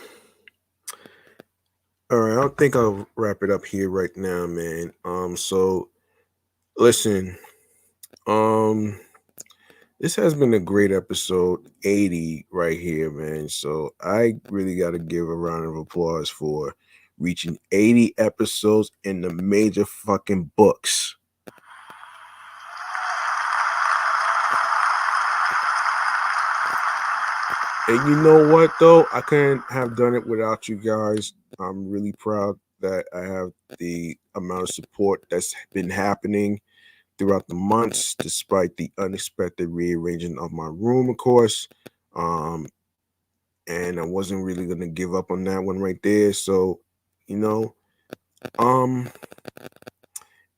all right, I don't think I'll wrap it up here right now, man. So listen, um, this has been a great episode 80 right here, man. So I really got to give a round of applause for reaching 80 episodes in the major fucking books. And you know what, though? I couldn't have done it without you guys. I'm really proud that I have the amount of support that's been happening throughout the months, despite the unexpected rearranging of my room, of course. Um, and I wasn't really gonna give up on that one right there. So, you know, um,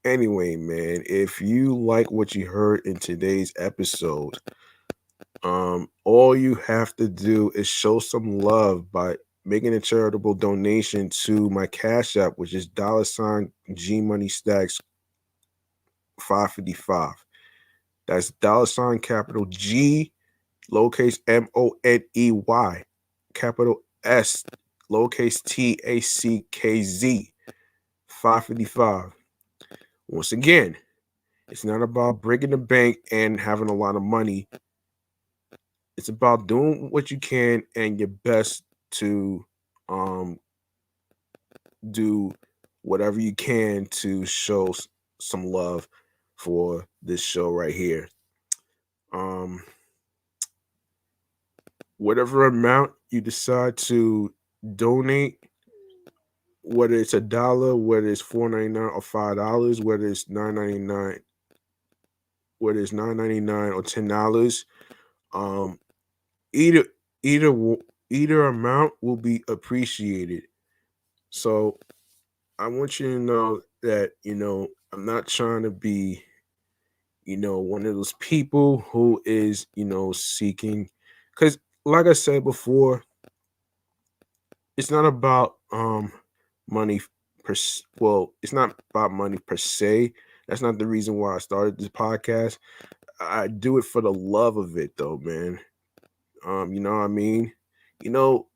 anyway, man, if you like what you heard in today's episode, all you have to do is show some love by making a charitable donation to my Cash App, which is $ G Money Stacks 555. That's $ G lowercase MONEY, capital S, lowercase TACKZ 555. Once again, it's not about breaking the bank and having a lot of money. It's about doing what you can and your best to um, do whatever you can to show some love for this show right here. Um, whatever amount you decide to donate, whether it's $1, whether it's $4.99 or $5, whether it's $9.99, whether it's $9.99 or $10, um, either either either amount will be appreciated. So I want you to know that I'm not trying to be one of those people who is seeking, because like I said before, it's not about money well, it's not about money per se. That's not the reason why I started this podcast. I do it for the love of it though, man. You know what I mean? You know,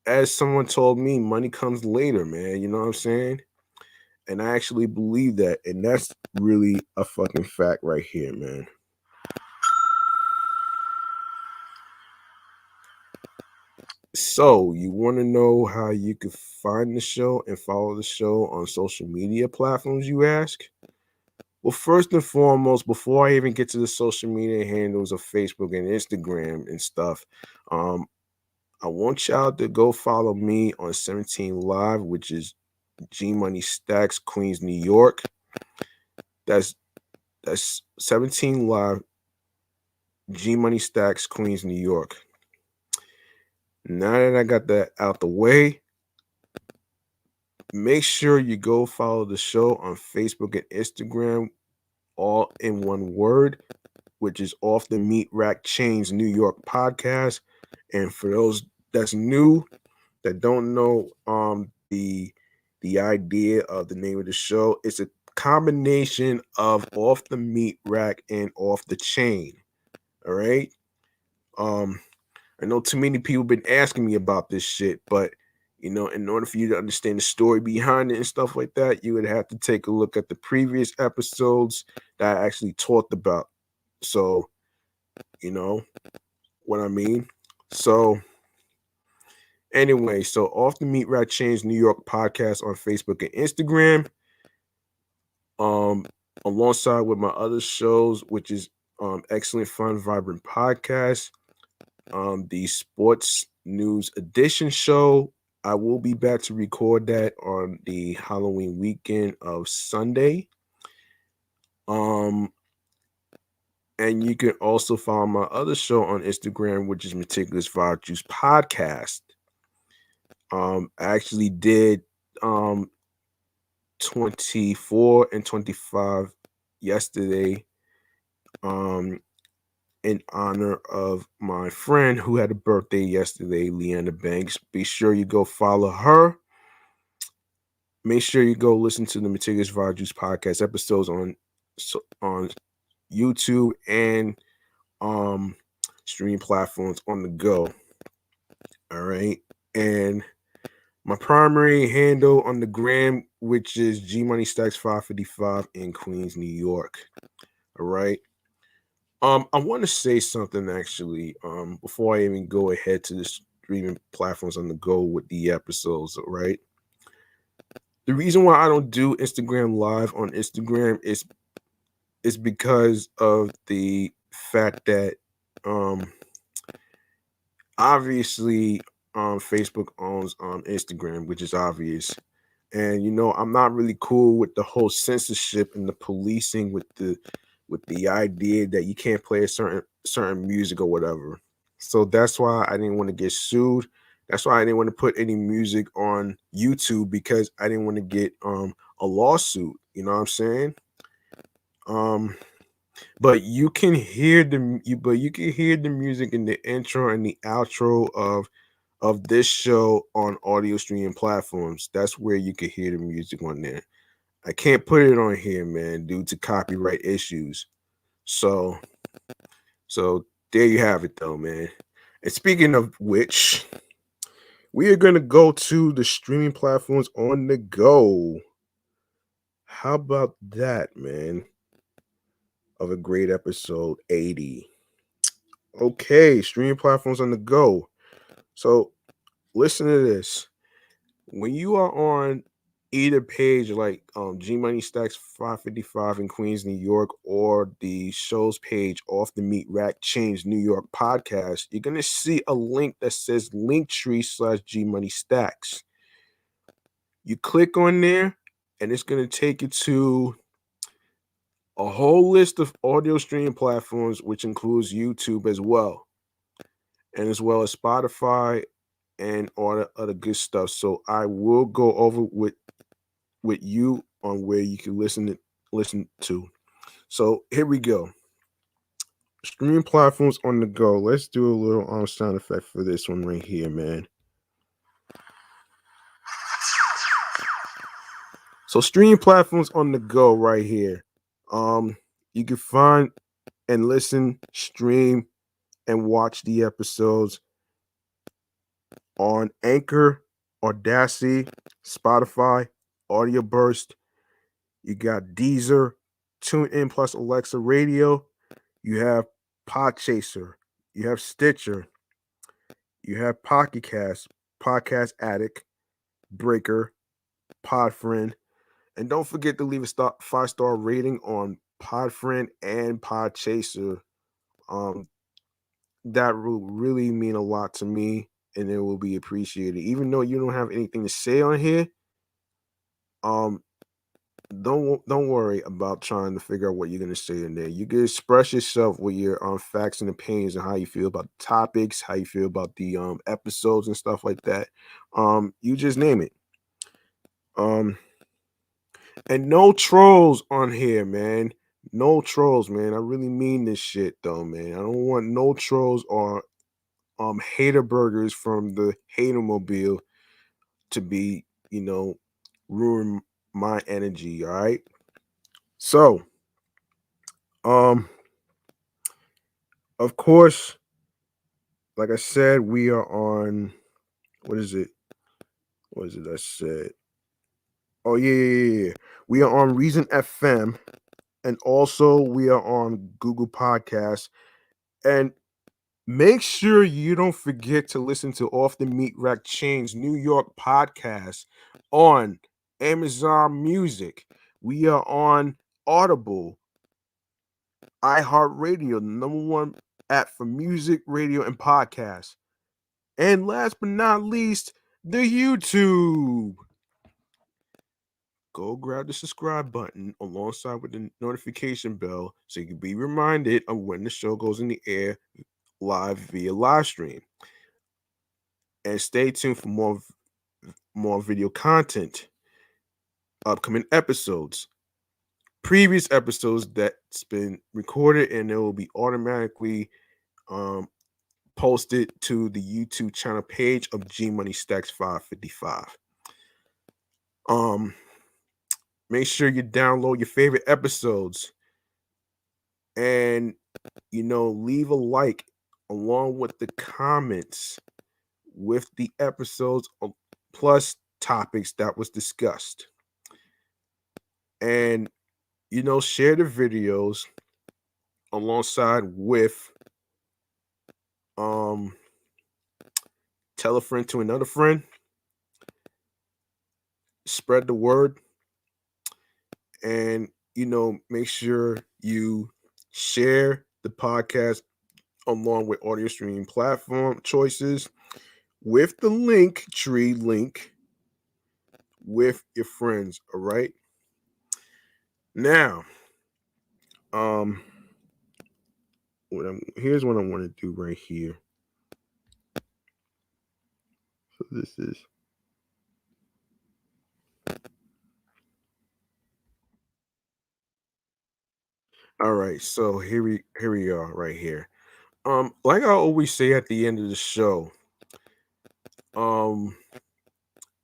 as someone told me, money comes later, man. You know what I'm saying? And I actually believe that. And that's really a fucking fact right here, man. So, you want to know how you can find the show and follow the show on social media platforms, you ask? Well, first and foremost, before I even get to the social media handles of Facebook and Instagram and stuff, um, I want y'all to go follow me on 17 Live, which is G Money Stacks, Queens, New York. That's 17 Live, G Money Stacks, Queens, New York. Now that I got that out the way, make sure you go follow the show on Facebook and Instagram, all in one word, which is Off the Meatrack Chainz New York podcast. And for those that's new, that don't know the idea of the name of the show, it's a combination of Off the Meat Rack and Off the Chain. All right. I know too many people been asking me about this shit, but in order for you to understand the story behind it and stuff like that, you would have to take a look at the previous episodes that I actually talked about. So, you know what I mean? So, anyway, so off the Meatrack Chainz New York podcast on Facebook and Instagram, alongside with my other shows, which is Excellent Fun Vibrant Podcast, the Sports News Edition show. I will be back to record that on the Halloween weekend of Sunday. And you can also follow my other show on Instagram, which is Meticulous Vibe Juice Podcast. I actually did 24 and 25 yesterday in honor of my friend who had a birthday yesterday, Leanna Banks. Be sure you go follow her. Make sure you go listen to the Meticulous Vibe Juice podcast episodes on YouTube and streaming platforms on the go. All right. And my primary handle on the gram, which is G Money Stacks 555 in Queens, New York. All right. I want to say something actually. Before I even go ahead to the streaming platforms on the go with the episodes. All right. The reason why I don't do Instagram Live on Instagram is because of the fact that obviously Facebook owns Instagram, which is obvious. And I'm not really cool with the whole censorship and the policing with the idea that you can't play a certain music or whatever. So that's why I didn't want to get sued. That's why I didn't want to put any music on YouTube, because I didn't want to get a lawsuit. You know what I'm saying? But you can hear the music in the intro and the outro of this show on audio streaming platforms. That's where you can hear the music on there. I can't put it on here, man, due to copyright issues. So there you have it, though, man. And speaking of which, we are going to go to the streaming platforms on the go. How about that, man? Of a great episode 80. Okay, streaming platforms on the go. So listen to this. When you are on either page like G Money Stacks 555 in Queens, New York, or the show's page off the Meatrack Chainz New York podcast, you're gonna see a link that says Linktree/G Money Stacks. You click on there, and it's gonna take you to a whole list of audio streaming platforms, which includes YouTube as well, and as well as Spotify and all the other good stuff. So I will go over with you on where you can listen to. So here we go. Streaming platforms on the go. Let's do a little sound effect for this one right here, man. So streaming platforms on the go right here. You can find and listen, stream, and watch the episodes on Anchor, Audacity, Spotify, Audio Burst. You got Deezer, TuneIn plus Alexa Radio. You have Podchaser. You have Stitcher. You have Pocket Cast, Podcast Addict, Breaker, Podfriend. And don't forget to leave a 5-star rating on Podfriend and Podchaser. That will really mean a lot to me, and it will be appreciated. Even though you don't have anything to say on here, don't worry about trying to figure out what you're gonna say in there. You can express yourself with your facts and opinions and how you feel about the topics, how you feel about the episodes and stuff like that. You just name it. And no trolls on here, man. No trolls, man. I really mean this shit though, man. I don't want no trolls or hater burgers from the Hatermobile to be, ruin my energy, all right? So, of course, like I said, we are on, what is it? What is it I said? Oh yeah. We are on Reason FM, and also we are on Google Podcasts. And make sure you don't forget to listen to Off the Meatrack Chainz New York podcast on Amazon Music. We are on Audible, iHeartRadio, the number one app for music, radio, and podcasts. And last but not least, the YouTube. Go grab the subscribe button alongside with the notification bell so you can be reminded of when the show goes in the air live via live stream. And stay tuned for more video content, upcoming episodes, previous episodes that's been recorded, and it will be automatically um, posted to the YouTube channel page of G Money Stacks 555. Make sure you download your favorite episodes and leave a like along with the comments with the episodes plus topics that was discussed. And share the videos alongside with tell a friend to another friend, spread the word, and make sure you share the podcast along with audio streaming platform choices with the link tree link with your friends. All right, now here's what I want to do right here. So this is all right. So here we are right here. Like I always say at the end of the show,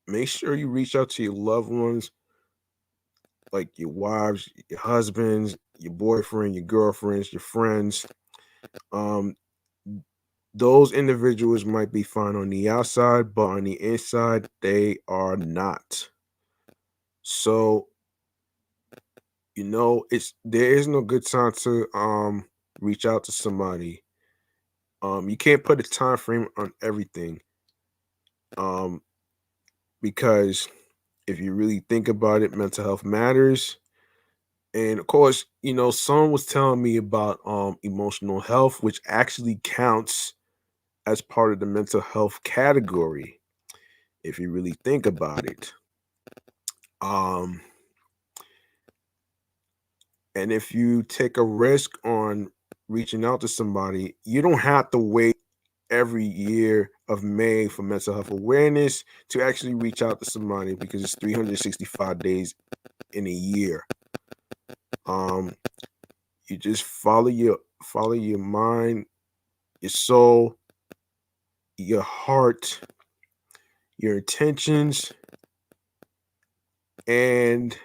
make sure you reach out to your loved ones, like your wives, your husbands, your boyfriend, your girlfriends, your friends. Um, those individuals might be fine on the outside, but on the inside, they are not. So, there is no good time to reach out to somebody. You can't put a time frame on everything. Because if you really think about it, mental health matters. And of course, someone was telling me about emotional health, which actually counts as part of the mental health category, if you really think about it. Um, and if you take a risk on reaching out to somebody, you don't have to wait every year of May for mental health awareness to actually reach out to somebody, because it's 365 days in a year. You just follow your mind, your soul, your heart, your intentions, and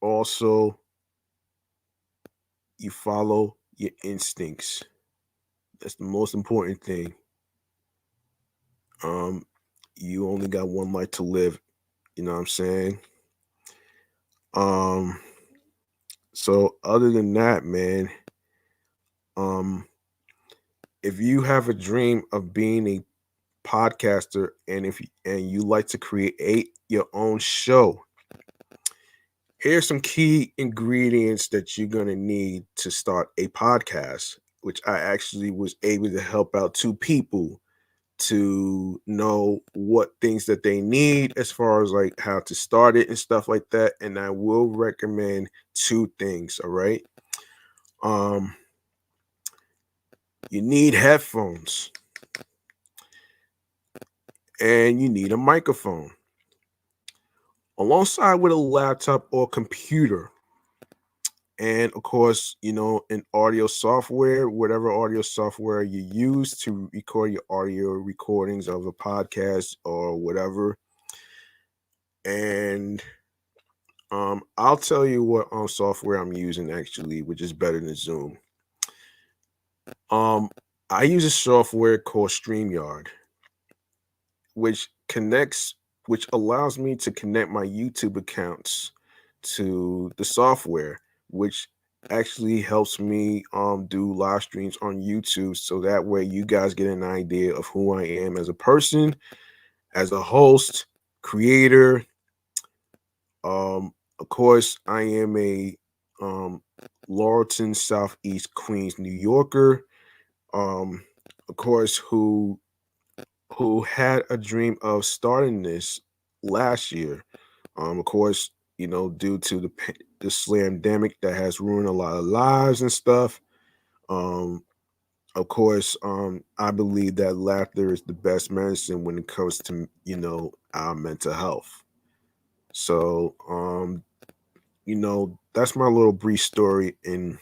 also you follow your instincts. That's the most important thing. You only got one life to live, you know what I'm saying? So other than that, man, if you have a dream of being a podcaster, and you like to create your own show, here's some key ingredients that you're going to need to start a podcast, which I actually was able to help out two people to know what things that they need as far as like how to start it and stuff like that. And I will recommend two things. All right. You need headphones and you need a microphone alongside with a laptop or computer. And of course, an audio software, whatever audio software you use to record your audio recordings of a podcast or whatever. And I'll tell you what software I'm using actually, which is better than Zoom. I use a software called StreamYard, which connects which allows me to connect my YouTube accounts to the software, which actually helps me do live streams on YouTube, so that way you guys get an idea of who I am as a person, as a host, creator. Of course, I am a um Laurelton, Southeast Queens, New Yorker. Um, of course, who had a dream of starting this last year. Of course, due to the slamdemic that has ruined a lot of lives and stuff. Um, of course, I believe that laughter is the best medicine when it comes to our mental health. So, that's my little brief story in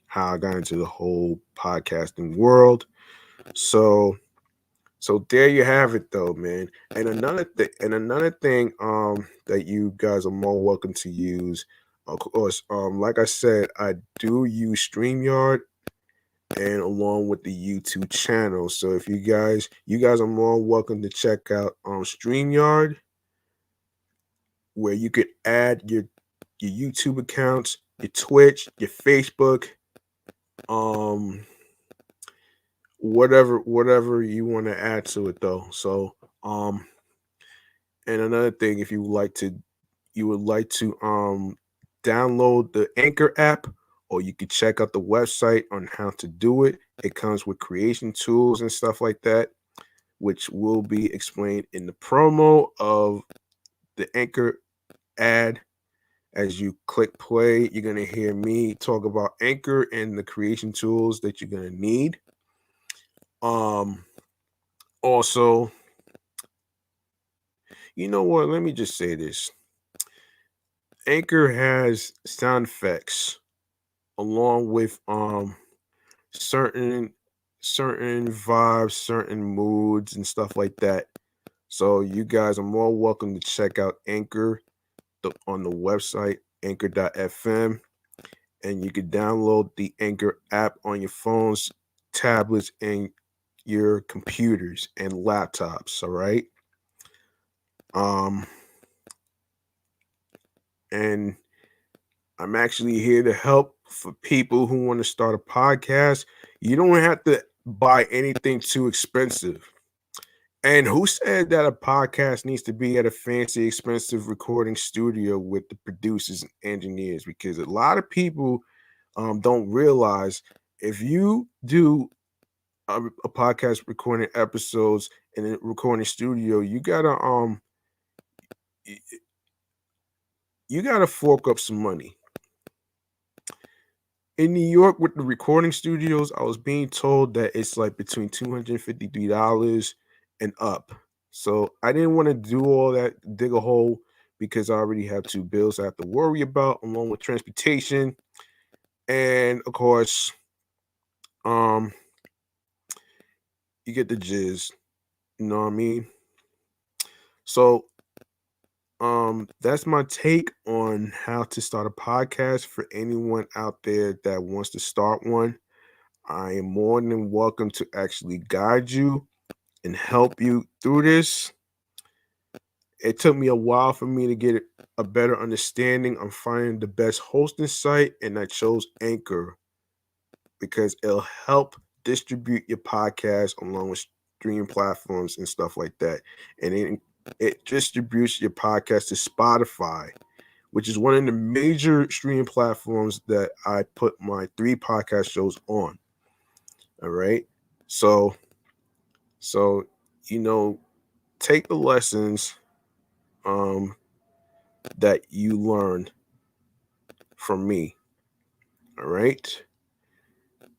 how I got into the whole podcasting world. So So there you have it, though, man. And another thing, that you guys are more welcome to use. Of course, like I said, I do use StreamYard and along with the YouTube channel. So if you guys are more welcome to check out StreamYard, where you could add your YouTube accounts, your Twitch, your Facebook, um, whatever you want to add to it, though. So and another thing, if you would like to download the Anchor app, or you could check out the website on how to do it. It comes with creation tools and stuff like that, which will be explained in the promo of the Anchor ad. As you click play, you're gonna hear me talk about Anchor and the creation tools that you're gonna need. Um Also, you know what? Let me just say this. Anchor has sound effects along with certain certain vibes, certain moods and stuff like that. So you guys are more welcome to check out Anchor on the website anchor.fm, and you can download the Anchor app on your phones, tablets, and your computers and laptops. All right. Um and I'm actually here to help for people who want to start a podcast. You don't have to buy anything too expensive. And who said that a podcast needs to be at a fancy, expensive recording studio with the producers and engineers? Because a lot of people don't realize, if you do a podcast recording episodes in a recording studio, y- you gotta fork up some money. In New York with the recording studios, I was being told that it's like between $253 and up. So I didn't want to do all that, dig a hole, because I already have two bills I have to worry about, along with transportation. And of course, um, you get the jizz. You know what I mean? So that's my take on how to start a podcast for anyone out there that wants to start one. I am more than welcome to actually guide you and help you through this. It took me a while for me to get a better understanding on finding the best hosting site, and I chose Anchor because it'll help distribute your podcast along with streaming platforms and stuff like that. And it distributes your podcast to Spotify, which is one of the major streaming platforms that I put my 3 podcast shows on. All right. So so you know, take the lessons um that you learned from me. All right.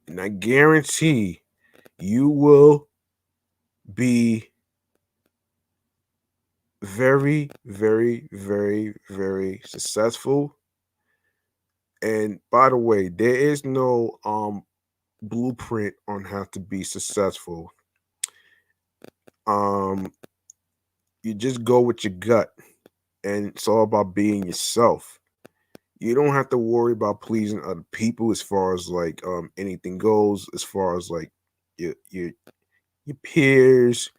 And I guarantee you will be very, very, very, very successful. And by the way, there is no blueprint on how to be successful. Um, you just go with your gut, and it's all about being yourself. You don't have to worry about pleasing other people as far as like anything goes, as far as like your peers,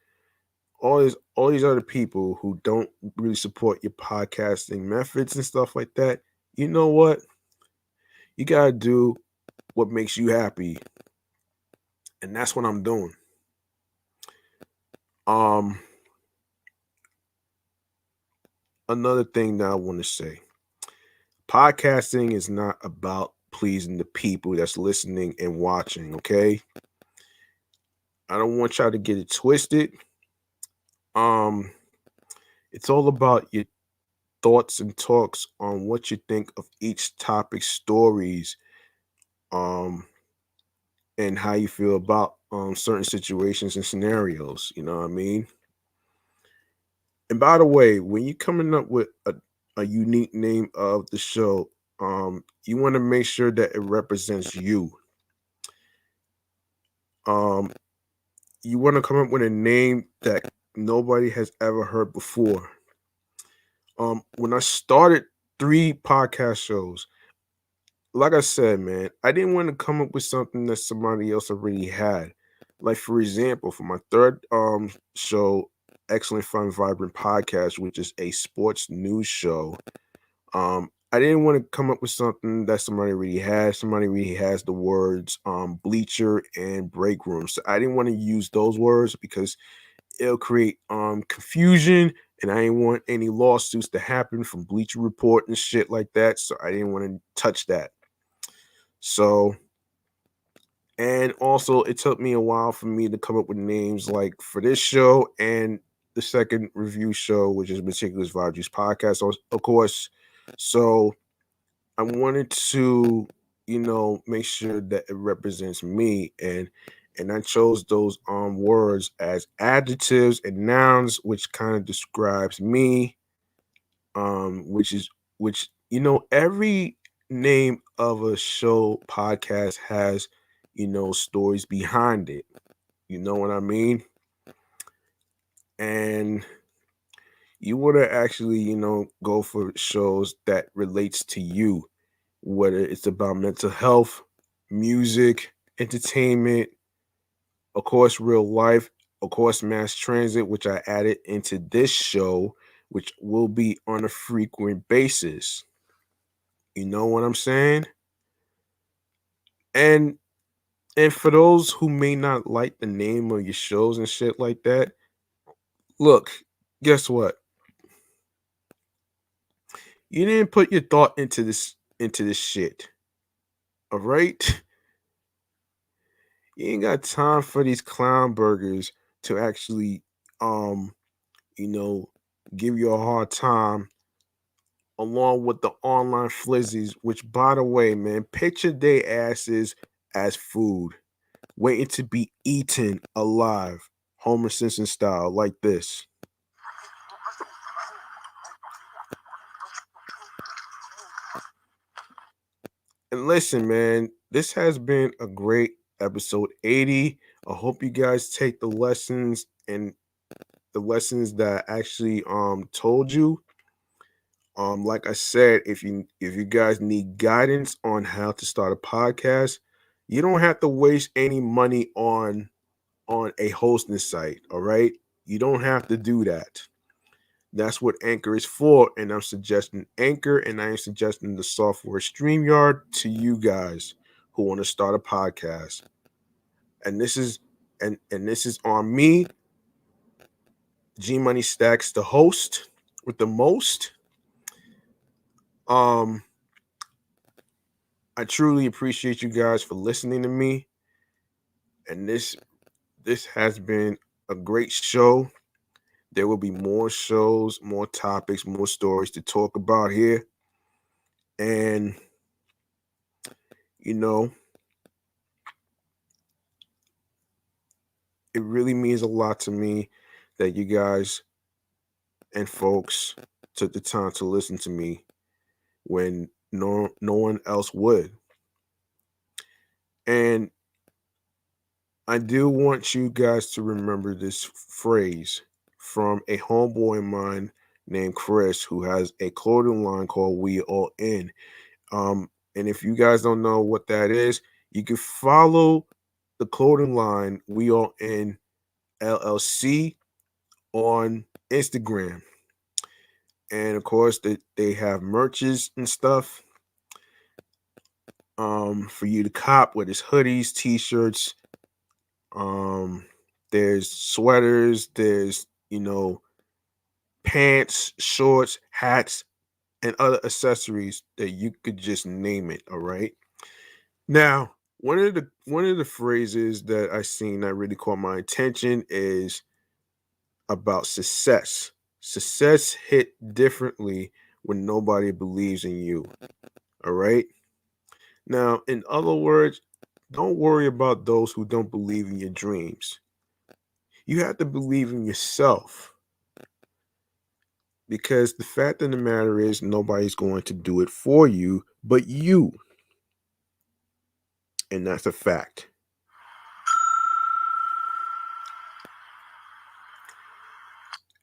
all these other people who don't really support your podcasting methods and stuff like that, you know what? You gotta do what makes you happy, and that's what I'm doing. Um, Another thing that I want to say: podcasting is not about pleasing the people that's listening and watching. Okay, I don't want y'all to get it twisted. Um, it's all about your thoughts and talks on what you think of each topic, stories, um, and how you feel about certain situations and scenarios. You know what I mean? And by the way, when you're coming up with a unique name of the show, you want to make sure that it represents you. Um, you want to come up with a name that nobody has ever heard before. When I started 3 podcast shows, like I said, man, I didn't want to come up with something that somebody else already had. Like for example, for my third show, Excellent Fun Vibrant Podcast, which is a sports news show. I didn't want to come up with something that somebody already has. Somebody already has the words bleacher and break room. So I didn't want to use those words because it'll create confusion, and I didn't want any lawsuits to happen from Bleacher Report and shit like that. So I didn't want to touch that. So, and also it took me a while for me to come up with names like for this show and the second review show, which is Meticulous Vibe Juice Podcast, of course. So I wanted to, make sure that it represents me, and I chose those words as adjectives and nouns, which kind of describes me, which every name of a show podcast has, stories behind it. You know what I mean? And you want to actually, go for shows that relates to you, whether it's about mental health, music, entertainment, of course, real life, of course, mass transit, which I added into this show, which will be on a frequent basis. You know what I'm saying? And and for those who may not like the name of your shows and shit like that, look, guess what? You didn't put your thought into this shit. All right? You ain't got time for these clown burgers to actually um you know give you a hard time along with the online flizzies, which by the way, man, picture they asses as food, waiting to be eaten alive, Homer Simpson style, like this. And listen, man, this has been a great episode 80. I hope you guys take the lessons that I actually told you. Like I said, if you guys need guidance on how to start a podcast, you don't have to waste any money on a hosting site. All right, you don't have to do that. That's what Anchor is for, and I'm suggesting Anchor, and I am suggesting the software StreamYard to you guys who want to start a podcast. And this is on me, G Money Stacks, the host with the most. Um, I truly appreciate you guys for listening to me, and this has been a great show. There will be more shows, more topics, more stories to talk about here, and you know it really means a lot to me that you guys and folks took the time to listen to me when no one else would. And I do want you guys to remember this phrase from a homeboy of mine named Chris, who has a clothing line called We All In. And if you guys don't know what that is, you can follow the clothing line We All In LLC on Instagram. And of course, they have merches and stuff for you to cop, whether it's hoodies, t-shirts, there's sweaters, there's pants, shorts, hats, and other accessories that you could just name it. All right. Now, one of the phrases that I seen that really caught my attention is about success. Success hit differently when nobody believes in you. All right. Now, in other words, don't worry about those who don't believe in your dreams. You have to believe in yourself, because the fact of the matter is nobody's going to do it for you but you. And that's a fact.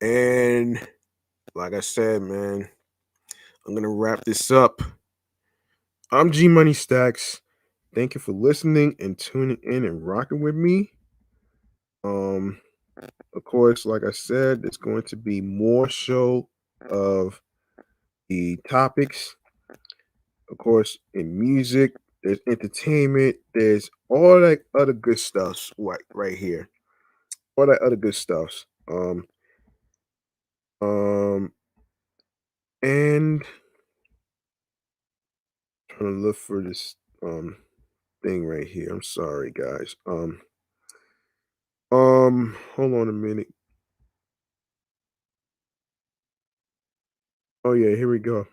And like I said, man, I'm going to wrap this up. I'm G Money Stacks. Thank you for listening and tuning in and rocking with me. Of course, like I said, there's going to be more show of the topics. Of course, in music, there's entertainment, there's all that other good stuff right here. All that other good stuff. Um, and trying to look for this thing right here. I'm sorry, guys. Hold on a minute. Oh yeah, here we go.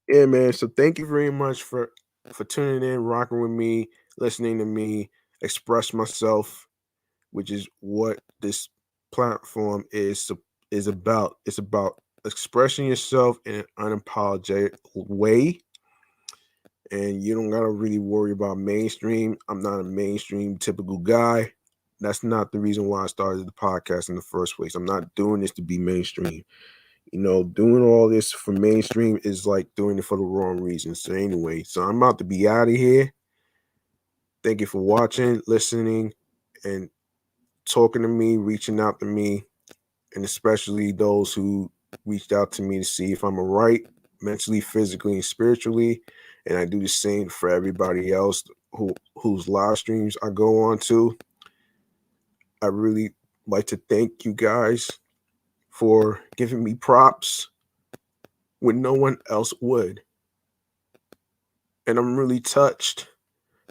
Yeah, man. So thank you very much for tuning in, rocking with me, listening to me express myself, which is what this platform is about. It's about expressing yourself in an unapologetic way. And you don't gotta really worry about mainstream. I'm not a mainstream typical guy. That's not the reason why I started the podcast in the first place. I'm not doing this to be mainstream. Doing all this for mainstream is like doing it for the wrong reasons. So anyway, I'm about to be out of here. Thank you for watching, listening, and talking to me, reaching out to me, and especially those who reached out to me to see if I'm all right mentally, physically, and spiritually. And I do the same for everybody else whose live streams I go on to. I really like to thank you guys for giving me props when no one else would. And I'm really touched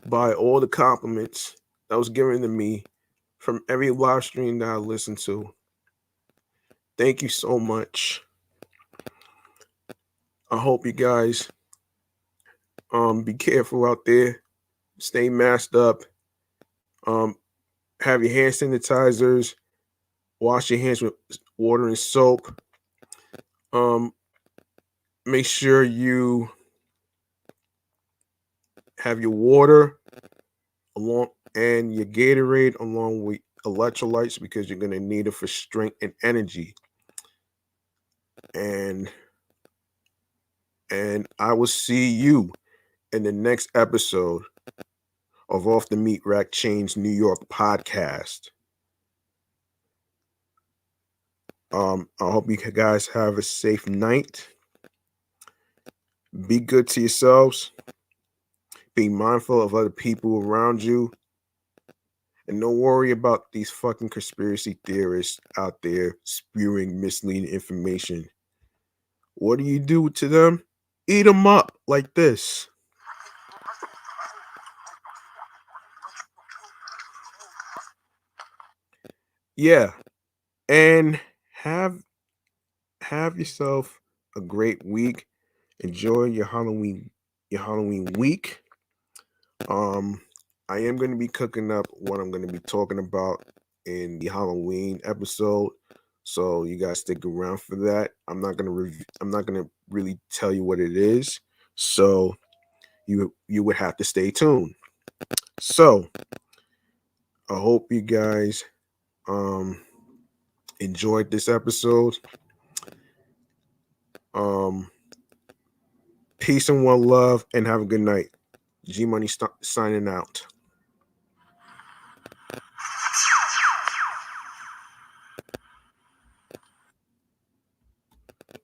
by all the compliments that was given to me from every live stream that I listened to. Thank you so much. I hope you guys be careful out there. Stay masked up. Have your hand sanitizers. Wash your hands with water and soap. Make sure you have your water along and your Gatorade along with electrolytes, because you're going to need it for strength and energy. And I will see you in the next episode of Off the Meatrack Chainz New York podcast. I hope you guys have a safe night. Be good to yourselves. Be mindful of other people around you. And don't worry about these fucking conspiracy theorists out there spewing misleading information. What do you do to them? Eat them up like this. Yeah. And have yourself a great week. Enjoy your Halloween week. I am going to be cooking up what I'm going to be talking about in the Halloween episode, so you guys stick around for that. I'm not going to really tell you what it is, so you would have to stay tuned. So I hope you guys enjoyed this episode. Peace and one love, and have a good night. G Money signing out.